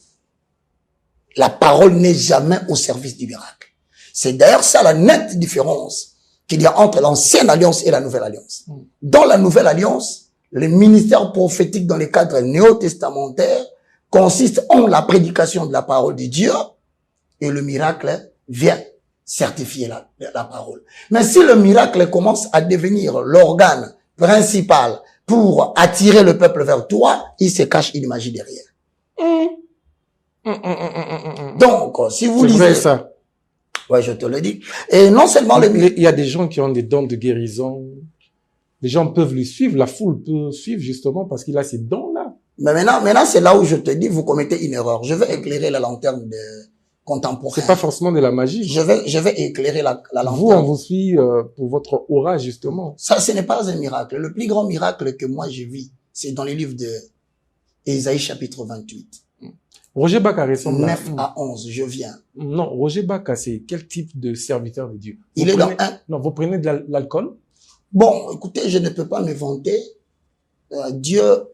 La parole n'est jamais au service du miracle. C'est d'ailleurs ça la nette différence qu'il y a entre l'ancienne alliance et la nouvelle alliance. Dans la nouvelle alliance, le ministère prophétique dans les cadres néo-testamentaires consiste en la prédication de la parole de Dieu et le miracle vient certifier la parole. Mais si le miracle commence à devenir l'organe principal pour attirer le peuple vers toi, il se cache une magie derrière. Donc, si vous lisez... C'est vrai ça. Ouais, je te le dis. Et non seulement il y a des gens qui ont des dons de guérison. Les gens peuvent le suivre, la foule peut suivre justement parce qu'il a ces dons-là. Mais maintenant, c'est là où je te dis, vous commettez une erreur. Je vais éclairer la lanterne de contemporain. C'est pas forcément de la magie. Je vais éclairer la lanterne. Vous, on vous suit pour votre aura, justement. Ça, ce n'est pas un miracle. Le plus grand miracle que moi j'ai vu, c'est dans les livres de Ésaïe chapitre 28. Roger Baka ressemble 9 à 11, je viens. Non, Roger Baka, c'est quel type de serviteur de Dieu? Il est dans un... Non, vous prenez de l'alcool? Bon, écoutez, je ne peux pas me vanter. Dieu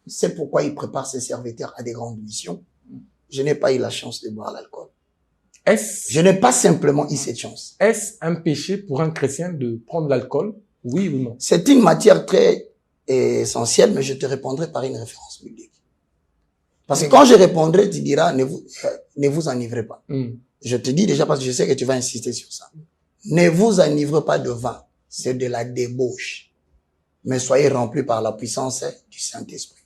sait pourquoi il prépare ses serviteurs à des grandes missions. Je n'ai pas eu la chance de boire l'alcool. Je n'ai pas simplement eu cette chance. Est-ce un péché pour un chrétien de prendre l'alcool? Oui ou non? C'est une matière très essentielle, mais je te répondrai par une référence biblique. Parce que quand je répondrai, tu diras, ne vous enivrez pas. Je te dis déjà parce que je sais que tu vas insister sur ça. Ne vous enivrez pas de vin. C'est de la débauche. Mais soyez remplis par la puissance du Saint-Esprit.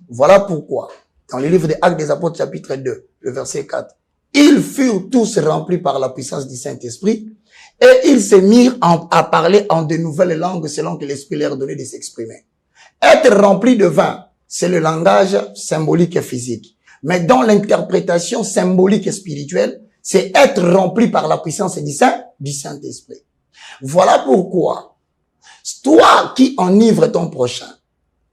Voilà pourquoi, dans le livre des Actes des Apôtres, chapitre 2, le verset 4, ils furent tous remplis par la puissance du Saint-Esprit et ils se mirent à parler en de nouvelles langues selon que l'Esprit leur donnait de s'exprimer. Être rempli de vin, c'est le langage symbolique et physique. Mais dans l'interprétation symbolique et spirituelle, c'est être rempli par la puissance du Saint-Esprit. Voilà pourquoi, toi qui enivres ton prochain,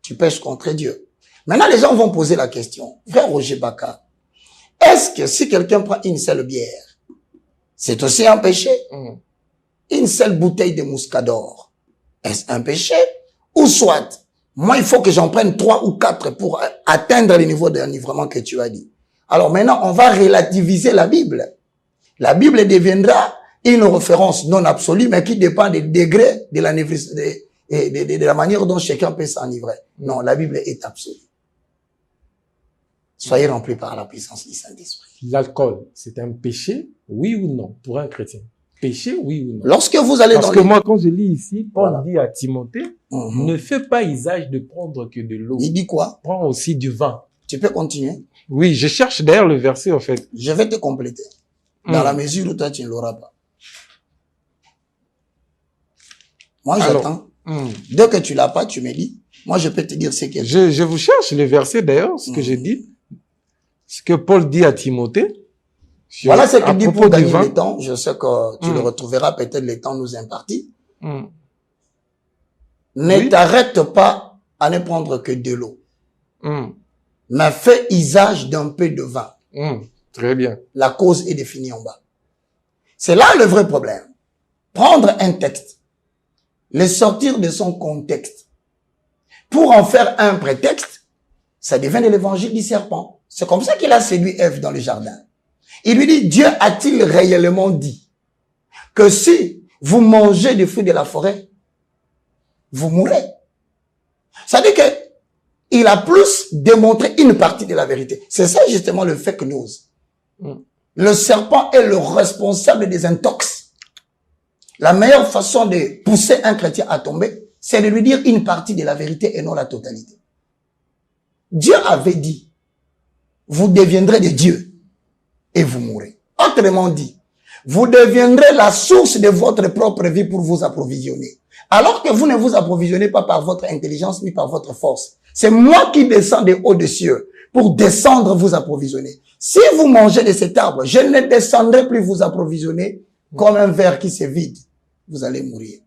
tu pêches contre Dieu. Maintenant, les gens vont poser la question, frère Roger Baka, est-ce que si quelqu'un prend une seule bière, c'est aussi un péché? Une seule bouteille de muscador, est-ce un péché? Ou soit, moi, il faut que j'en prenne 3 ou 4 pour atteindre le niveau d'enivrement que tu as dit. Alors maintenant, on va relativiser la Bible. La Bible deviendra une référence non absolue, mais qui dépend des degrés de la manière dont chacun peut s'enivrer. Non, la Bible est absolue. Soyez remplis par la puissance du Saint-Esprit. L'alcool, c'est un péché, oui ou non, pour un chrétien? Péché, oui ou non? Lorsque vous allez Parce que moi, quand je lis ici, Paul dit à Timothée, ne fais pas usage de prendre que de l'eau. Il dit quoi? Prends aussi du vin. Tu peux continuer? Oui, je cherche d'ailleurs le verset, en fait. Je vais te compléter. Dans la mesure où toi, tu ne l'auras pas. Moi, j'attends. Dès que tu l'as pas, tu me dis. Moi, je peux te dire ce qu'il y a. Je vous cherche le verset d'ailleurs, ce que j'ai dit. Ce que Paul dit à Timothée. Voilà ce qu'il dit pour gagner le temps. Je sais que tu le retrouveras, peut-être le temps nous imparti. Ne t'arrête pas à ne prendre que de l'eau. Mais fais usage d'un peu de vin. Très bien. La cause est définie en bas. C'est là le vrai problème. Prendre un texte, le sortir de son contexte, pour en faire un prétexte, ça devient de l'évangile du serpent. C'est comme ça qu'il a séduit Ève dans le jardin. Il lui dit, Dieu a-t-il réellement dit que si vous mangez des fruits de la forêt, vous mourrez? Ça veut dire que il a plus démontré une partie de la vérité. C'est ça justement le fake news. Le serpent est le responsable des intox. La meilleure façon de pousser un chrétien à tomber, c'est de lui dire une partie de la vérité et non la totalité. Dieu avait dit, vous deviendrez des dieux et vous mourrez. Autrement dit, vous deviendrez la source de votre propre vie pour vous approvisionner. Alors que vous ne vous approvisionnez pas par votre intelligence ni par votre force. C'est moi qui descends des hauts des cieux pour descendre vous approvisionner. Si vous mangez de cet arbre, je ne descendrai plus vous approvisionner comme un verre qui se vide. Vous allez mourir.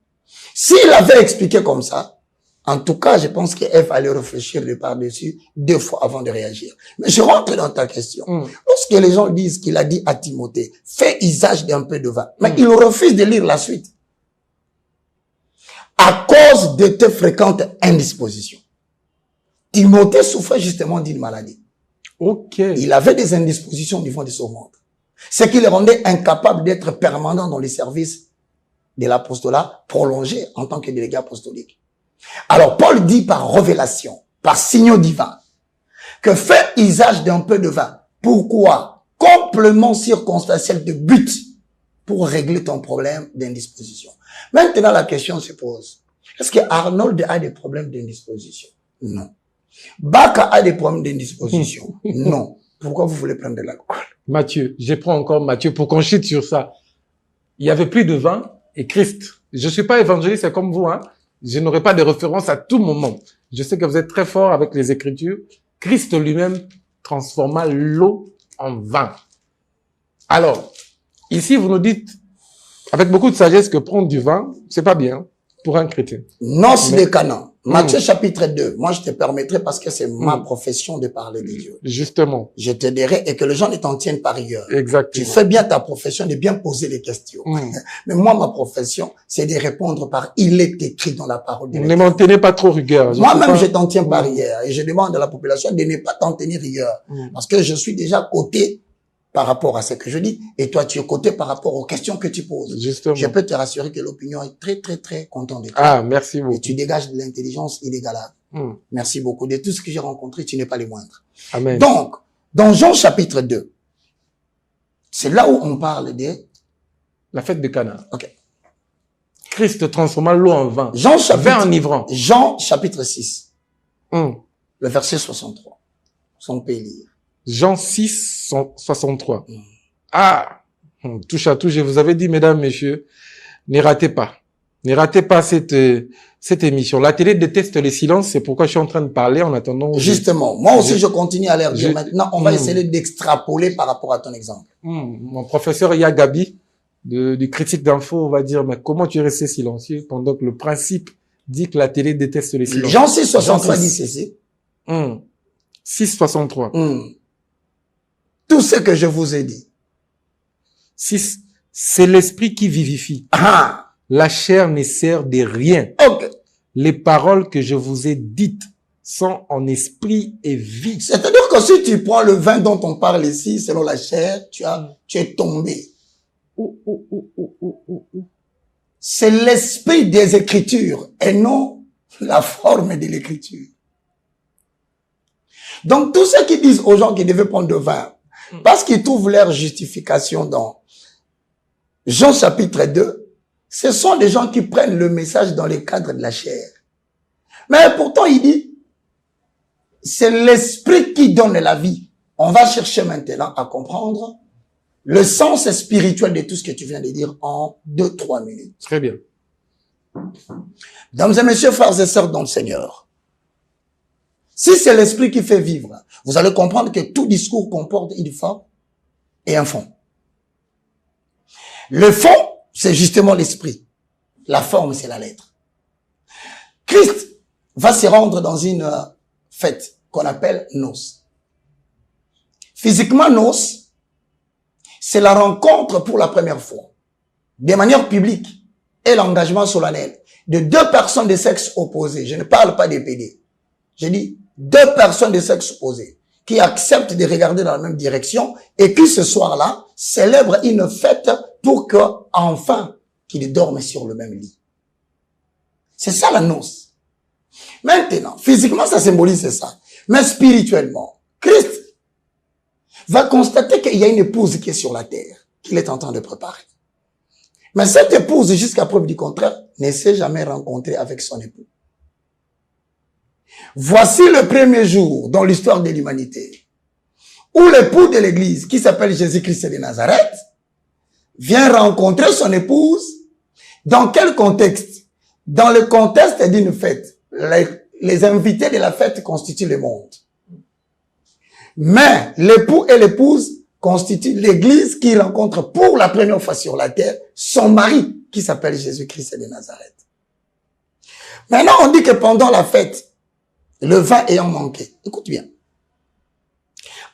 S'il avait expliqué comme ça, en tout cas, je pense qu'Ève allait réfléchir le par-dessus 2 fois avant de réagir. Mais je rentre dans ta question. Lorsque les gens disent qu'il a dit à Timothée, fais usage d'un peu de vin, mais il refuse de lire la suite. À cause de tes fréquentes indispositions. Timothée souffrait justement d'une maladie. Il avait des indispositions au niveau de son ventre. Ce qui le rendait incapable d'être permanent dans les services de l'apostolat prolongé en tant que délégué apostolique. Alors, Paul dit par révélation, par signaux divins, que fais usage d'un peu de vin. Pourquoi? Complément circonstanciel de but pour régler ton problème d'indisposition. Maintenant, la question se pose. Est-ce que Arnold a des problèmes d'indisposition? Non. Baka a des problèmes d'indisposition? Non. Pourquoi vous voulez prendre de l'alcool? Matthieu, je prends encore Matthieu pour qu'on chute sur ça. Il y avait plus de vin et Christ. Je suis pas évangéliste, c'est comme vous, hein. Je n'aurai pas de référence à tout moment. Je sais que vous êtes très fort avec les Écritures. Christ lui-même transforma l'eau en vin. Alors, ici, vous nous dites, avec beaucoup de sagesse, que prendre du vin, c'est pas bien pour un chrétien. Noces de Cana. Matthieu chapitre 2. Moi, je te permettrai parce que c'est ma profession de parler de Dieu. Justement. Je te dirai et que les gens ne t'en tiennent par rigueur. Exactement. Tu fais bien ta profession de bien poser les questions. Mais moi, ma profession, c'est de répondre par il est écrit dans la parole de Dieu. Ne m'en tenez pas trop rigueur. Moi-même, je t'en tiens par rigueur. Et je demande à la population de ne pas t'en tenir rigueur. Parce que je suis déjà coté par rapport à ce que je dis, et toi, tu es coté par rapport aux questions que tu poses. Justement. Je peux te rassurer que l'opinion est très, très, très contente de toi. Ah, merci beaucoup. Et tu dégages de l'intelligence inégalable. Merci beaucoup. De tout ce que j'ai rencontré, tu n'es pas le moindre. Amen. Donc, dans Jean chapitre 2, c'est là où on parle de... La fête de Cana. Ok. Christ transforma l'eau en vin. Jean chapitre... Vin enivrant. Jean chapitre 6. Le verset 63. On peut lire. Jean 6, 63. Ah, touche à touche. Je vous avais dit, mesdames, messieurs, ne ratez pas. Ne ratez pas cette émission. La télé déteste le silence, c'est pourquoi je suis en train de parler en attendant. Justement. Moi aussi, je continue à leur dire. Maintenant, on va essayer d'extrapoler par rapport à ton exemple. Mon professeur Yagabi, du critique d'info, va dire, mais comment tu es resté silencieux pendant que le principe dit que la télé déteste le silence? Jean 6, 63 dit ceci. 6, 63. Tout ce que je vous ai dit. 6, c'est l'esprit qui vivifie. La chair ne sert de rien. Les paroles que je vous ai dites sont en esprit et vie. C'est-à-dire que si tu prends le vin dont on parle ici, selon la chair, tu es tombé. C'est l'esprit des Écritures et non la forme de l'Écriture. Donc, tous ceux qui disent aux gens qu'ils devaient prendre de vin, parce qu'ils trouvent leur justification dans Jean chapitre 2, ce sont des gens qui prennent le message dans le cadre de la chair. Mais pourtant, il dit, c'est l'esprit qui donne la vie. On va chercher maintenant à comprendre le sens spirituel de tout ce que tu viens de dire en 2-3 minutes. Très bien. Mesdames et messieurs, frères et sœurs dans le Seigneur, si c'est l'esprit qui fait vivre, vous allez comprendre que tout discours comporte une forme et un fond. Le fond, c'est justement l'esprit. La forme, c'est la lettre. Christ va se rendre dans une fête qu'on appelle noces. Physiquement, noces, c'est la rencontre pour la première fois, de manière publique, et l'engagement solennel de deux personnes de sexe opposé. Je ne parle pas des PD. Je dis deux personnes de sexe opposé qui acceptent de regarder dans la même direction et qui ce soir-là célèbrent une fête pour que, enfin, qu'ils dorment sur le même lit. C'est ça la noce. Maintenant, physiquement, ça symbolise ça. Mais spirituellement, Christ va constater qu'il y a une épouse qui est sur la terre, qu'il est en train de préparer. Mais cette épouse, jusqu'à preuve du contraire, ne s'est jamais rencontrée avec son époux. Voici le premier jour dans l'histoire de l'humanité où l'époux de l'église, qui s'appelle Jésus-Christ de Nazareth, vient rencontrer son épouse. Dans quel contexte? Dans le contexte d'une fête. Les invités de la fête constituent le monde. Mais l'époux et l'épouse constituent l'église qui rencontre pour la première fois sur la terre son mari, qui s'appelle Jésus-Christ de Nazareth. Maintenant, on dit que pendant la fête, le vin ayant manqué, écoute bien.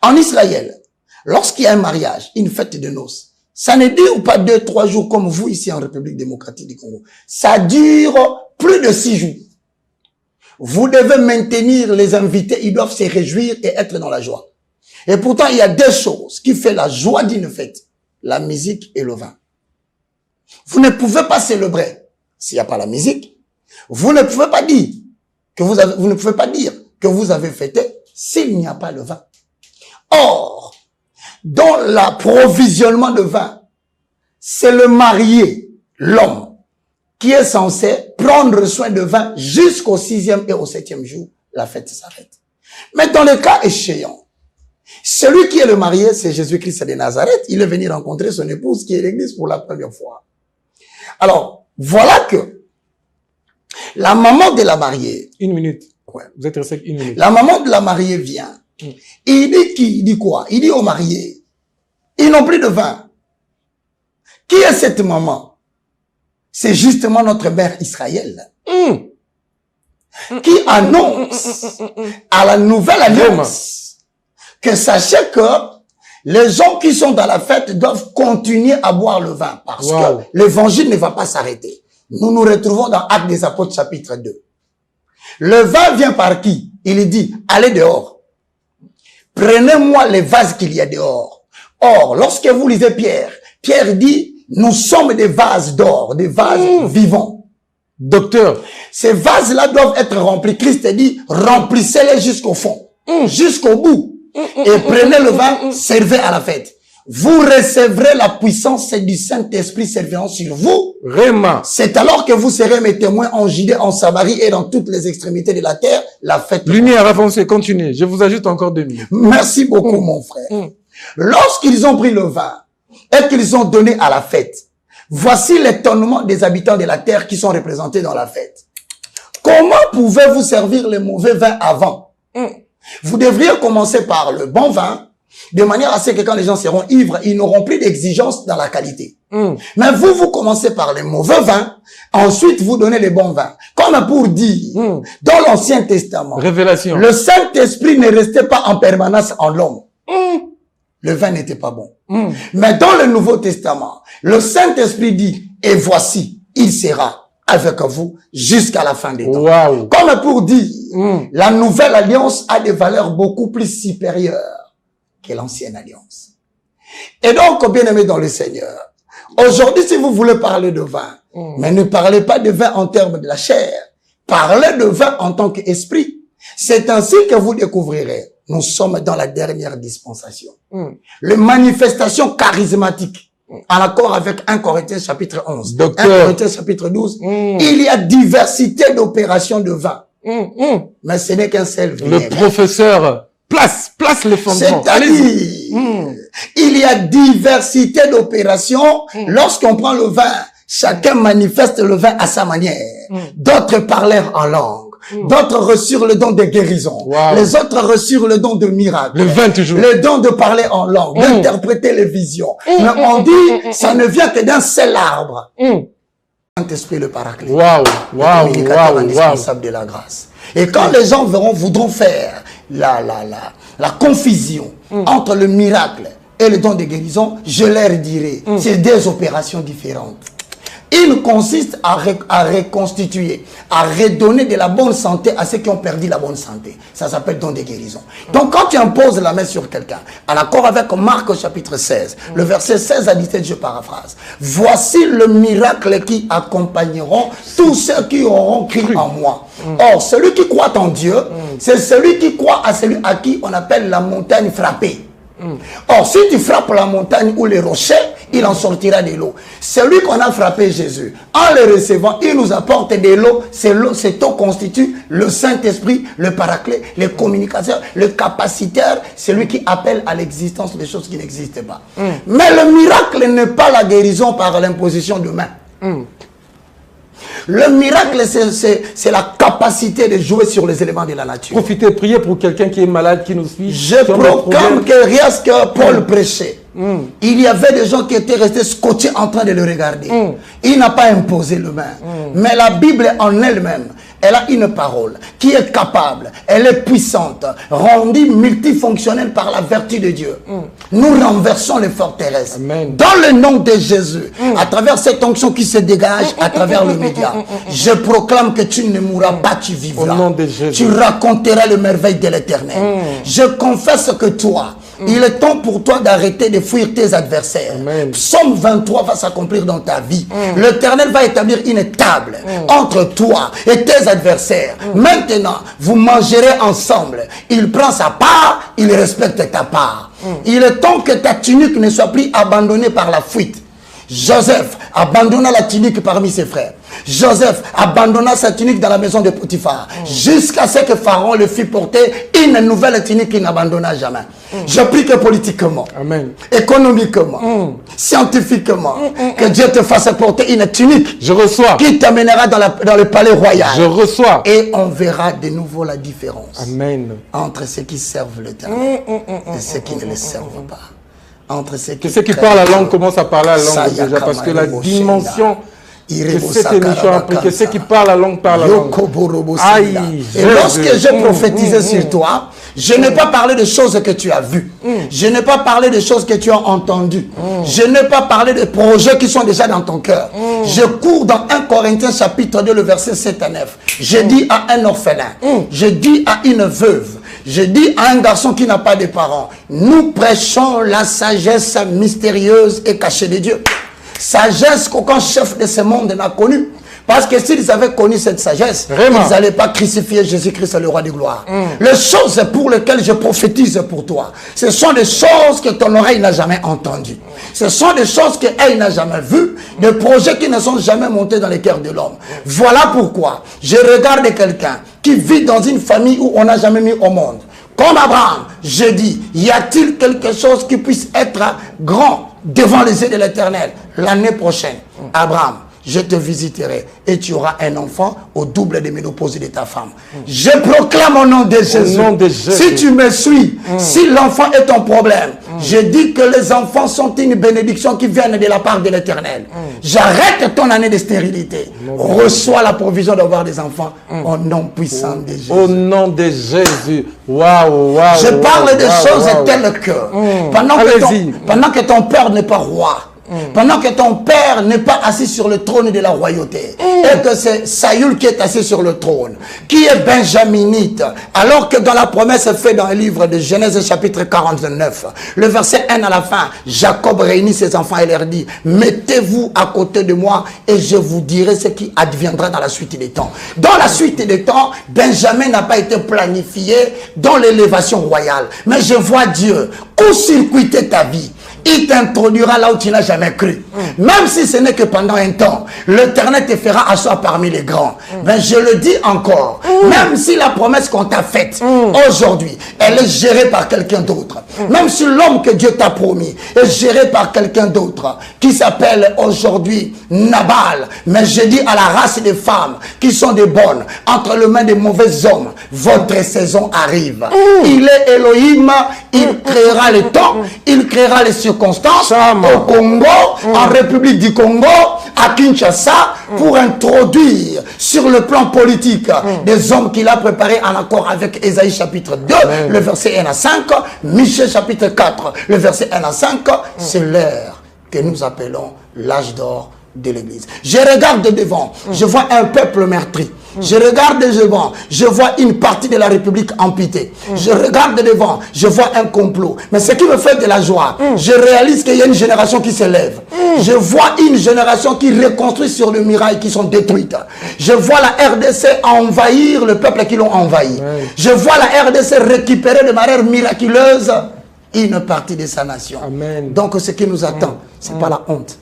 En Israël, lorsqu'il y a un mariage, une fête de noces, ça ne dure pas 2-3 jours comme vous ici en République démocratique du Congo. Ça dure plus de 6 jours. Vous devez maintenir les invités, ils doivent se réjouir et être dans la joie. Et pourtant, il y a deux choses qui font la joie d'une fête. La musique et le vin. Vous ne pouvez pas célébrer s'il n'y a pas la musique. Vous ne pouvez pas dire que vous ne pouvez pas dire que vous avez fêté s'il n'y a pas le vin. Or, dans l'approvisionnement de vin, c'est le marié, l'homme, qui est censé prendre soin de vin jusqu'au 6e et au 7e jour. La fête s'arrête. Mais dans le cas échéant, celui qui est le marié, c'est Jésus-Christ de Nazareth. Il est venu rencontrer son épouse qui est l'église pour la première fois. Alors, voilà que la maman de la mariée... Une minute. Ouais. Vous êtes resté avec une minute. La maman de la mariée vient. Il dit qui? Il dit quoi? Il dit au marié, ils n'ont plus de vin. Qui est cette maman? C'est justement notre mère Israël. Qui annonce à la nouvelle alliance que sachez que les gens qui sont dans la fête doivent continuer à boire le vin parce que l'évangile ne va pas s'arrêter. Nous nous retrouvons dans Actes des Apôtres chapitre 2. Le vin vient par qui? Il dit, allez dehors. Prenez-moi les vases qu'il y a dehors. Or, lorsque vous lisez Pierre, Pierre dit, nous sommes des vases d'or, des vases vivants. Docteur. Ces vases-là doivent être remplis. Christ dit, remplissez-les jusqu'au fond, jusqu'au bout. Et prenez le vin, servez à la fête. Vous recevrez la puissance du Saint-Esprit servant sur vous. Vraiment. C'est alors que vous serez mes témoins en Judée, en Samarie et dans toutes les extrémités de la terre. La fête. Lumière, avancez, continuez. Je vous ajoute encore 2 minutes. Merci beaucoup, mon frère. Lorsqu'ils ont pris le vin et qu'ils ont donné à la fête, voici l'étonnement des habitants de la terre qui sont représentés dans la fête. Comment pouvez-vous servir le mauvais vin avant? Vous devriez commencer par le bon vin, de manière à ce que quand les gens seront ivres, ils n'auront plus d'exigence dans la qualité. Mais vous commencez par le mauvais vin, ensuite vous donnez les bons vins. Comme pour dire, dans l'Ancien Testament, révélation, le Saint-Esprit ne restait pas en permanence en l'homme. Le vin n'était pas bon. Mais dans le Nouveau Testament, le Saint-Esprit dit, et voici, il sera avec vous jusqu'à la fin des temps. Wow. Comme pour dire, la nouvelle alliance a des valeurs beaucoup plus supérieures que l'ancienne alliance. Et donc, bien aimé dans le Seigneur, Aujourd'hui, si vous voulez parler de vin, mais ne parlez pas de vin en termes de la chair. Parlez de vin en tant qu'esprit. C'est ainsi que vous découvrirez. Nous sommes dans la dernière dispensation. Les manifestations charismatiques, en accord avec 1 Corinthiens chapitre 11, 1 Corinthiens chapitre 12, il y a diversité d'opérations de vin. Mais ce n'est qu'un seul vinaigre. Le professeur, place les fondements. C'est-à-dire, il y a diversité d'opérations. Lorsqu'on prend le vin, chacun manifeste le vin à sa manière. D'autres parlèrent en langue. D'autres reçurent le don de guérison. Les autres reçurent le don de miracle. Le vin toujours. Le don de parler en langue, d'interpréter les visions. Mais on dit, ça ne vient que d'un seul arbre. Saint-Esprit le paraclet. Le communicateur indispensable de la grâce. Et quand les gens voudront faire la confusion entre le miracle et le don de guérison, je leur dirai, c'est deux opérations différentes. Il consiste à reconstituer, à redonner de la bonne santé à ceux qui ont perdu la bonne santé. Ça s'appelle don de guérison. Donc quand tu imposes la main sur quelqu'un, en accord avec Marc au chapitre 16, le verset 16 à 17, je paraphrase. Voici le miracle qui accompagneront tous ceux qui auront cru en moi. Or, celui qui croit en Dieu, c'est celui qui croit à celui à qui on appelle la montagne frappée. Or, si tu frappes la montagne ou les rochers, il en sortira de l'eau. Celui qu'on a frappé Jésus, en le recevant, il nous apporte de l'eau. Cette eau constitue le Saint-Esprit, le paraclet, le communicateur, le capacitaire, celui qui appelle à l'existence des choses qui n'existent pas. Mais le miracle n'est pas la guérison par l'imposition de main. Le miracle, c'est la capacité de jouer sur les éléments de la nature. Profitez, priez pour quelqu'un qui est malade, qui nous suit. Je proclame que rien que Paul prêchait. Il y avait des gens qui étaient restés scotchés en train de le regarder. Il n'a pas imposé le main. Mais la Bible en elle-même, elle a une parole qui est capable, elle est puissante, rendue multifonctionnelle par la vertu de Dieu. Nous renversons les forteresses. Amen. Dans le nom de Jésus, à travers cette onction qui se dégage à travers le média, je proclame que tu ne mourras pas, tu vivras. Au nom de Jésus. Tu raconteras le merveille de l'Éternel. Je confesse que toi, il est temps pour toi d'arrêter de fuir tes adversaires. Amen. Psaume 23 va s'accomplir dans ta vie. L'Éternel va établir une table entre toi et tes adversaires. Maintenant, vous mangerez ensemble. Il prend sa part, il respecte ta part. Il est temps que ta tunique ne soit plus abandonnée par la fuite. Joseph abandonna la tunique parmi ses frères. Joseph abandonna sa tunique dans la maison de Potiphar jusqu'à ce que Pharaon le fit porter une nouvelle tunique qu'il n'abandonna jamais. Je prie que politiquement, Amen. Économiquement, scientifiquement, que Dieu te fasse porter une tunique. Je reçois. Qui t'amènera dans le palais royal. Je reçois. Et on verra de nouveau la différence. Amen. Entre ceux qui servent l'Éternel et ceux qui ne le servent pas. Entre ceux qui parlent la langue commencent à parler la langue déjà, parce que la dimension que cette émission a pris, que ceux qui parlent la langue parlent la langue. Aïe, et lorsque j'ai prophétisé sur toi, je n'ai pas parlé de choses que tu as vues. Je n'ai pas parlé de choses que tu as entendues. Je n'ai pas parlé de projets qui sont déjà dans ton cœur. Je cours dans 1 Corinthiens chapitre 2, le verset 7 à 9. Je dis à un orphelin, je dis à une veuve, je dis à un garçon qui n'a pas de parents, nous prêchons la sagesse mystérieuse et cachée de Dieu. Sagesse qu'aucun chef de ce monde n'a connue. Parce que s'ils avaient connu cette sagesse, Vraiment? ils n'allaient pas crucifier Jésus-Christ, le roi de gloire. Les choses pour lesquelles je prophétise pour toi, ce sont des choses que ton oreille n'a jamais entendues. Ce sont des choses qu'elle n'a jamais vues, des projets qui ne sont jamais montés dans les cœurs de l'homme. Voilà pourquoi je regarde quelqu'un qui vit dans une famille où on n'a jamais mis au monde. Comme Abraham, je dis, y a-t-il quelque chose qui puisse être grand devant les yeux de l'Éternel l'année prochaine? Abraham, je te visiterai et tu auras un enfant au double de ménopause de ta femme. Je proclame au nom de Jésus. Au nom de Jésus. Si tu me suis, si l'enfant est ton problème, je dis que les enfants sont une bénédiction qui vient de la part de l'Éternel. J'arrête ton année de stérilité. Reçois la provision d'avoir des enfants au nom puissant de Jésus. Au nom de Jésus. Waouh, waouh. Je parle de choses telles que pendant que ton père n'est pas roi, Pendant que ton père n'est pas assis sur le trône de la royauté. Et que c'est Saül qui est assis sur le trône. Qui est benjaminite. Alors que dans la promesse faite dans le livre de Genèse chapitre 49. Le verset 1 à la fin. Jacob réunit ses enfants et leur dit. Mettez-vous à côté de moi et je vous dirai ce qui adviendra dans la suite des temps. Dans la suite des temps, Benjamin n'a pas été planifié dans l'élévation royale. Mais je vois Dieu court-circuiter ta vie. Il t'introduira là où tu n'as jamais cru. Même si ce n'est que pendant un temps, l'Éternel te fera asseoir parmi les grands. Mais je le dis encore, même si la promesse qu'on t'a faite aujourd'hui, elle est gérée par quelqu'un d'autre. Même si l'homme que Dieu t'a promis est géré par quelqu'un d'autre, qui s'appelle aujourd'hui Nabal. Mais je dis à la race des femmes qui sont des bonnes, entre les mains des mauvais hommes, votre saison arrive. Il est Elohim, il créera le temps, il créera les circonstances au Congo, en République du Congo, à Kinshasa, pour introduire sur le plan politique des hommes qu'il a préparés en accord avec Ésaïe chapitre 2, le verset 1 à 5, Michée chapitre 4, le verset 1 à 5, c'est l'ère que nous appelons l'âge d'or de l'église. Je regarde devant, je vois un peuple meurtri. Je regarde devant, je vois une partie de la République amputée. Je regarde devant, je vois un complot. Mais ce qui me fait de la joie, je réalise qu'il y a une génération qui s'élève. Je vois une génération qui reconstruit sur le mirail qui sont détruites. Je vois la RDC envahir le peuple qui l'ont envahi. Je vois la RDC récupérer de manière miraculeuse une partie de sa nation. Amen. Donc ce qui nous attend, ce n'est pas la honte,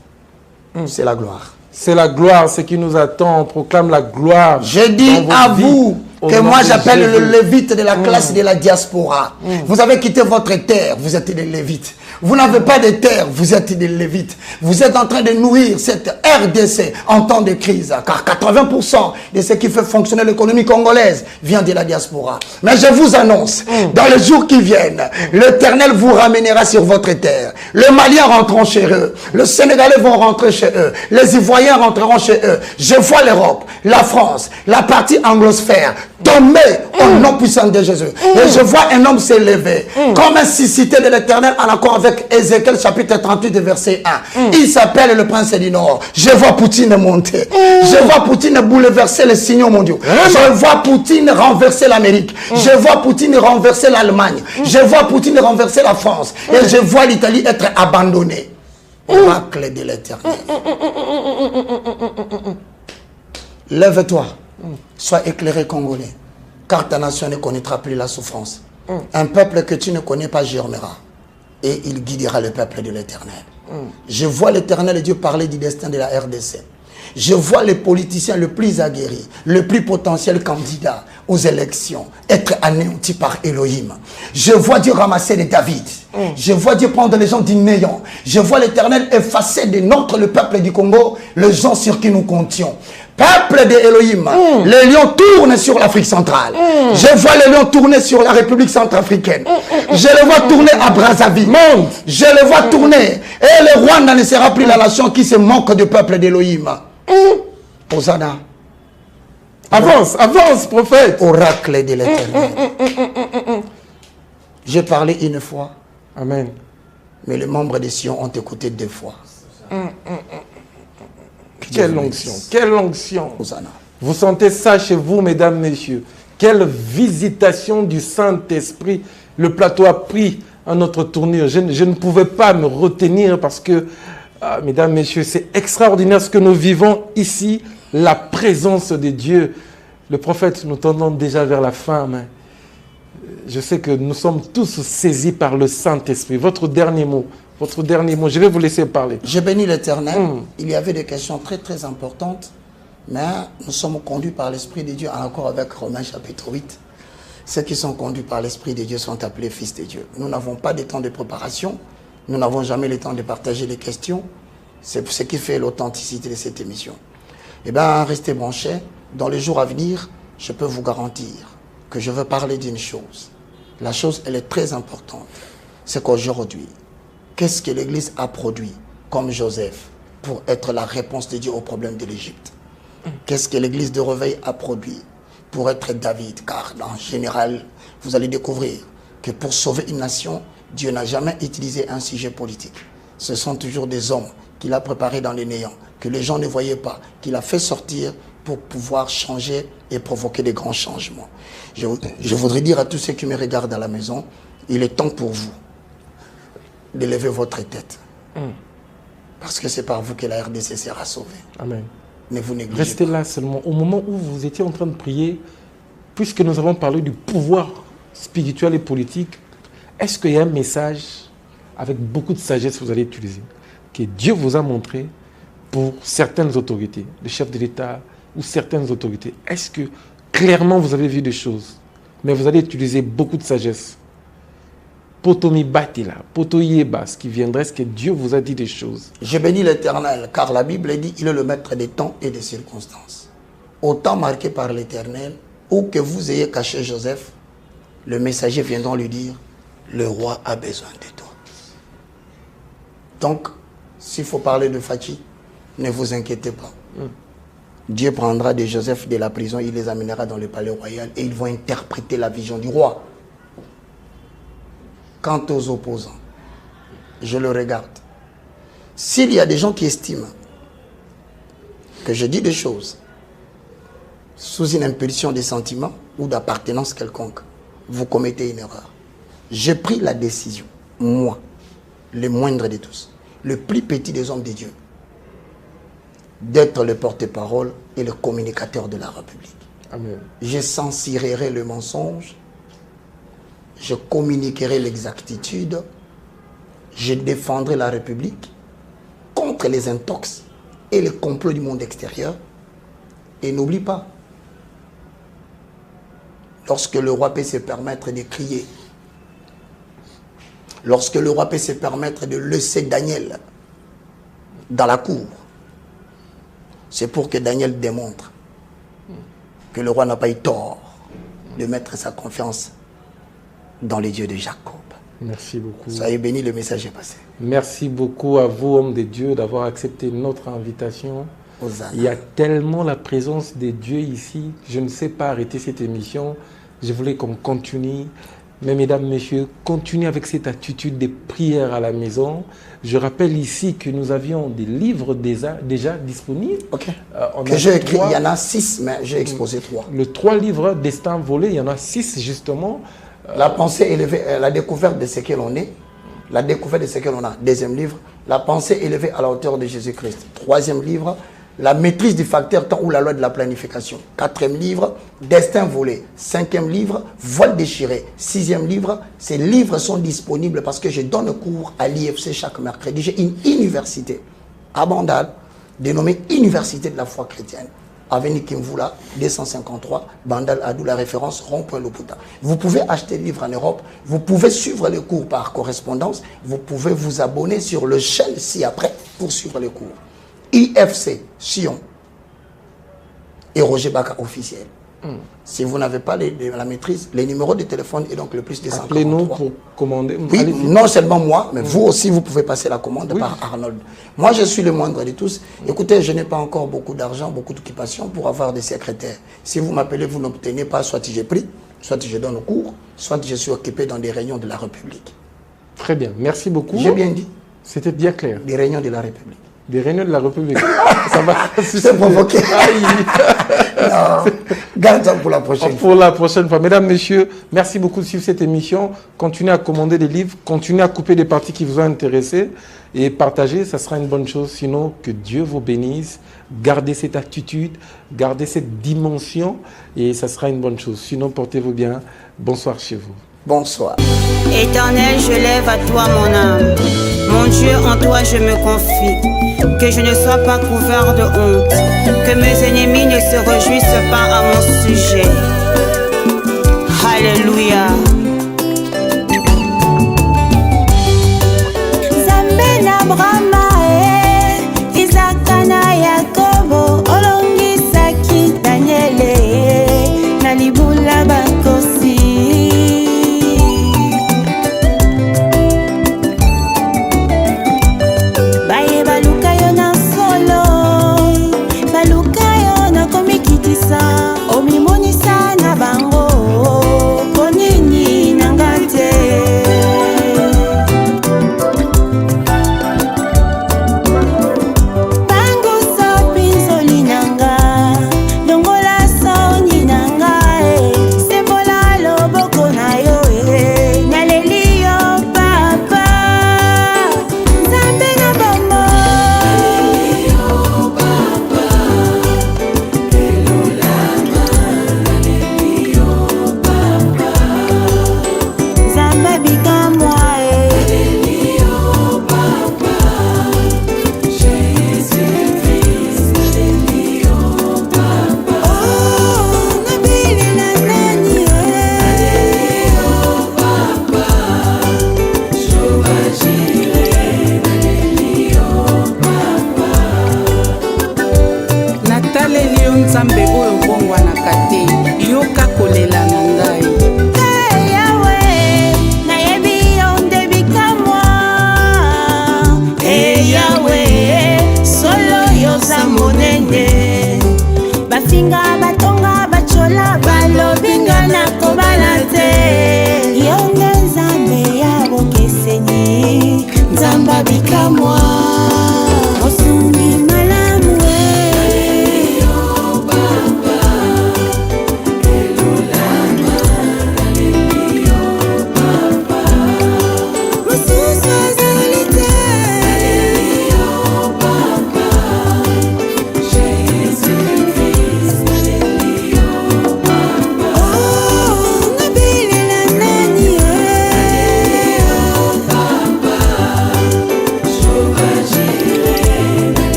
c'est la gloire. C'est la gloire, ce qui nous attend. On proclame la gloire. Je dis à vous que moi j'appelle le lévite de la classe de la diaspora. Vous avez quitté votre terre, vous êtes des lévites. Vous n'avez pas de terre, vous êtes des lévites. Vous êtes en train de nourrir cette RDC en temps de crise. Car 80% de ce qui fait fonctionner l'économie congolaise vient de la diaspora. Mais je vous annonce, dans les jours qui viennent, l'Éternel vous ramènera sur votre terre. Les Maliens rentreront chez eux. Les Sénégalais vont rentrer chez eux. Les Ivoiriens rentreront chez eux. Je vois l'Europe, la France, la partie anglosphère tomber au nom puissant de Jésus. Et je vois un homme s'élever comme un suscité de l'Éternel en accord avec Ézéchiel chapitre 38 verset 1. Il s'appelle le prince du Nord. Je vois Poutine monter. Je vois Poutine bouleverser les signaux mondiaux. Je vois Poutine renverser l'Amérique. Je vois Poutine renverser l'Allemagne. Je vois Poutine renverser la France. Et je vois l'Italie être abandonnée. Oracle de l'Éternel. Lève-toi. Sois éclairé Congolais, car ta nation ne connaîtra plus la souffrance. Un peuple que tu ne connais pas germera, et il guidera le peuple de l'Éternel. Je vois l'Éternel Dieu parler du destin de la RDC. Je vois les politiciens les plus aguerris, le plus potentiel candidat aux élections être anéantis par Elohim. Je vois Dieu ramasser les David. Je vois Dieu prendre les gens du néant. Je vois l'Éternel effacer de notre, le peuple du Congo, les gens sur qui nous comptions. Peuple de Elohim, les lions tournent sur l'Afrique centrale. Je vois les lions tourner sur la République centrafricaine. Je les vois tourner à Brazzaville. Je les vois tourner. Et le Rwanda ne sera plus la nation qui se moque du peuple d'Elohim. Hosanna. Avance, avance, prophète. Oracle de l'Éternel. J'ai parlé une fois. Amen. Mais les membres de Sion ont écouté 2 fois. Quelle onction, quelle onction. Hosanna. Vous sentez ça chez vous, mesdames, messieurs. Quelle visitation du Saint-Esprit. Le plateau a pris à notre tournure. Je ne pouvais pas me retenir parce que, mesdames, messieurs, c'est extraordinaire ce que nous vivons ici. La présence de Dieu. Le prophète, nous tendons déjà vers la fin, mais je sais que nous sommes tous saisis par le Saint-Esprit. Votre dernier mot, je vais vous laisser parler. Je bénis l'Éternel. Il y avait des questions très très importantes, mais nous sommes conduits par l'Esprit de Dieu en accord avec Romains chapitre 8. Ceux qui sont conduits par l'Esprit de Dieu sont appelés fils de Dieu. Nous n'avons pas de temps de préparation, nous n'avons jamais le temps de partager les questions. C'est ce qui fait l'authenticité de cette émission. Eh bien, restez branchés. Dans les jours à venir, je peux vous garantir que je veux parler d'une chose. La chose, elle est très importante. C'est qu'aujourd'hui, qu'est-ce que l'Église a produit comme Joseph pour être la réponse de Dieu au problème de l'Égypte? Qu'est-ce que l'Église de Réveil a produit pour être David? Car en général, vous allez découvrir que pour sauver une nation, Dieu n'a jamais utilisé un sujet politique. Ce sont toujours des hommes qu'il a préparé dans les néants, que les gens ne voyaient pas, qu'il a fait sortir pour pouvoir changer et provoquer des grands changements. Je voudrais dire à tous ceux qui me regardent à la maison, il est temps pour vous de lever votre tête. Parce que c'est par vous que la RDC sera sauvée. Amen. Ne vous négligez Restez pas. là seulement. Au moment où vous étiez en train de prier, puisque nous avons parlé du pouvoir spirituel et politique, est-ce qu'il y a un message avec beaucoup de sagesse que vous allez utiliser, que Dieu vous a montré pour certaines autorités, le chef de l'État ou certaines autorités? Est-ce que clairement vous avez vu des choses, mais vous allez utiliser beaucoup de sagesse? Potomi Batila, Potoyeba, ce qui viendrait, est-ce que Dieu vous a dit des choses? Je bénis l'Éternel, car la Bible dit il est le maître des temps et des circonstances. Au temps marqué par l'Éternel, où que vous ayez caché Joseph, le messager viendra lui dire, le roi a besoin de toi. Donc, s'il faut parler de Fachi, ne vous inquiétez pas. Dieu prendra de Joseph de la prison, il les amènera dans le palais royal et ils vont interpréter la vision du roi. Quant aux opposants, je le regarde. S'il y a des gens qui estiment que je dis des choses sous une impulsion des sentiments ou d'appartenance quelconque, vous commettez une erreur. J'ai pris la décision, moi, le moindre de tous, le plus petit des hommes de Dieu, d'être le porte-parole et le communicateur de la République. Amen. Je censurerai le mensonge, je communiquerai l'exactitude, je défendrai la République contre les intox et les complots du monde extérieur. Et n'oublie pas, lorsque le roi peut se permettre de crier, lorsque le roi peut se permettre de laisser Daniel dans la cour, c'est pour que Daniel démontre que le roi n'a pas eu tort de mettre sa confiance dans les dieux de Jacob. Merci beaucoup. Soyez bénis, le message est passé. Merci beaucoup à vous, hommes de Dieu, d'avoir accepté notre invitation. Hosanna. Il y a tellement la présence de Dieu ici. Je ne sais pas arrêter cette émission. Je voulais qu'on continue. Mais mesdames, messieurs, continuez avec cette attitude de prière à la maison. Je rappelle ici que nous avions des livres déjà disponibles. Ok. Que j'ai écrit, il y en a 6, mais j'ai exposé 3. Le 3 livres Destin volé, il y en a 6 justement. La pensée élevée, la découverte de ce que l'on est, la découverte de ce que l'on a. 2e livre, la pensée élevée à la hauteur de Jésus-Christ. 3e livre, la maîtrise du facteur temps ou la loi de la planification. 4e livre, destin volé. 5e livre, voile déchiré. 6e livre, ces livres sont disponibles parce que je donne cours à l'IFC chaque mercredi. J'ai une université à Bandal, dénommée Université de la foi chrétienne. Avenue Kimvula, 253, Bandal Adou, la référence rond-point Loputa. Vous pouvez acheter le livre en Europe, vous pouvez suivre les cours par correspondance, vous pouvez vous abonner sur le chaîne ci-après pour suivre les cours. IFC, Sion et Roger Baka officiel. Si vous n'avez pas la maîtrise, les numéros de téléphone est donc le plus de 143. Appelez-nous pour commander. Oui, non seulement moi, mais vous aussi, vous pouvez passer la commande par Arnold. Moi, je suis le moindre de tous. Écoutez, je n'ai pas encore beaucoup d'argent, beaucoup d'occupation pour avoir des secrétaires. Si vous m'appelez, vous n'obtenez pas, soit j'ai pris, soit je donne au cours, soit je suis occupé dans des réunions de la République. Très bien, merci beaucoup. J'ai bien dit. C'était bien clair. Des réunions de la République. Des réunions de la République. Ça va. C'est provoqué. Non, garde ça pour la prochaine fois. Pour la prochaine fois. Mesdames, messieurs, merci beaucoup de suivre cette émission. Continuez à commander des livres, continuez à couper des parties qui vous ont intéressé et partager, ça sera une bonne chose. Sinon, que Dieu vous bénisse. Gardez cette attitude, gardez cette dimension et ça sera une bonne chose. Sinon, portez-vous bien. Bonsoir chez vous. Bonsoir. Éternel, je lève à toi mon âme. Mon Dieu, en toi je me confie. Que je ne sois pas couvert de honte. Que mes ennemis ne se réjouissent pas à mon sujet. Alléluia. Zambena Brahma, Isaka na Yakobo, Olongisaki Daniele, Nalibula Bakosi. Omimoni sana bango, ponini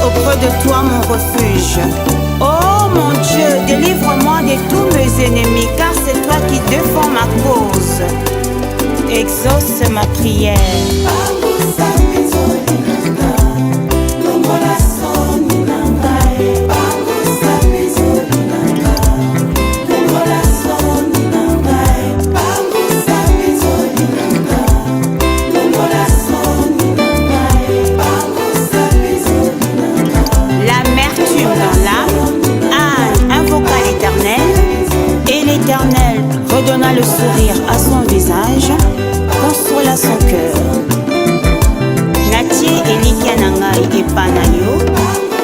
auprès de toi mon refuge. Oh mon Dieu, délivre-moi de tous mes ennemis, car c'est toi qui défends ma cause. Exauce ma prière. Redonna le sourire à son visage, consola son cœur. Natie elikia na ngai epa na yo,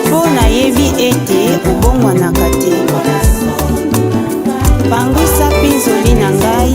mpo nayebi ete obongwanaka te. Pangwisa pinzoli na ngai,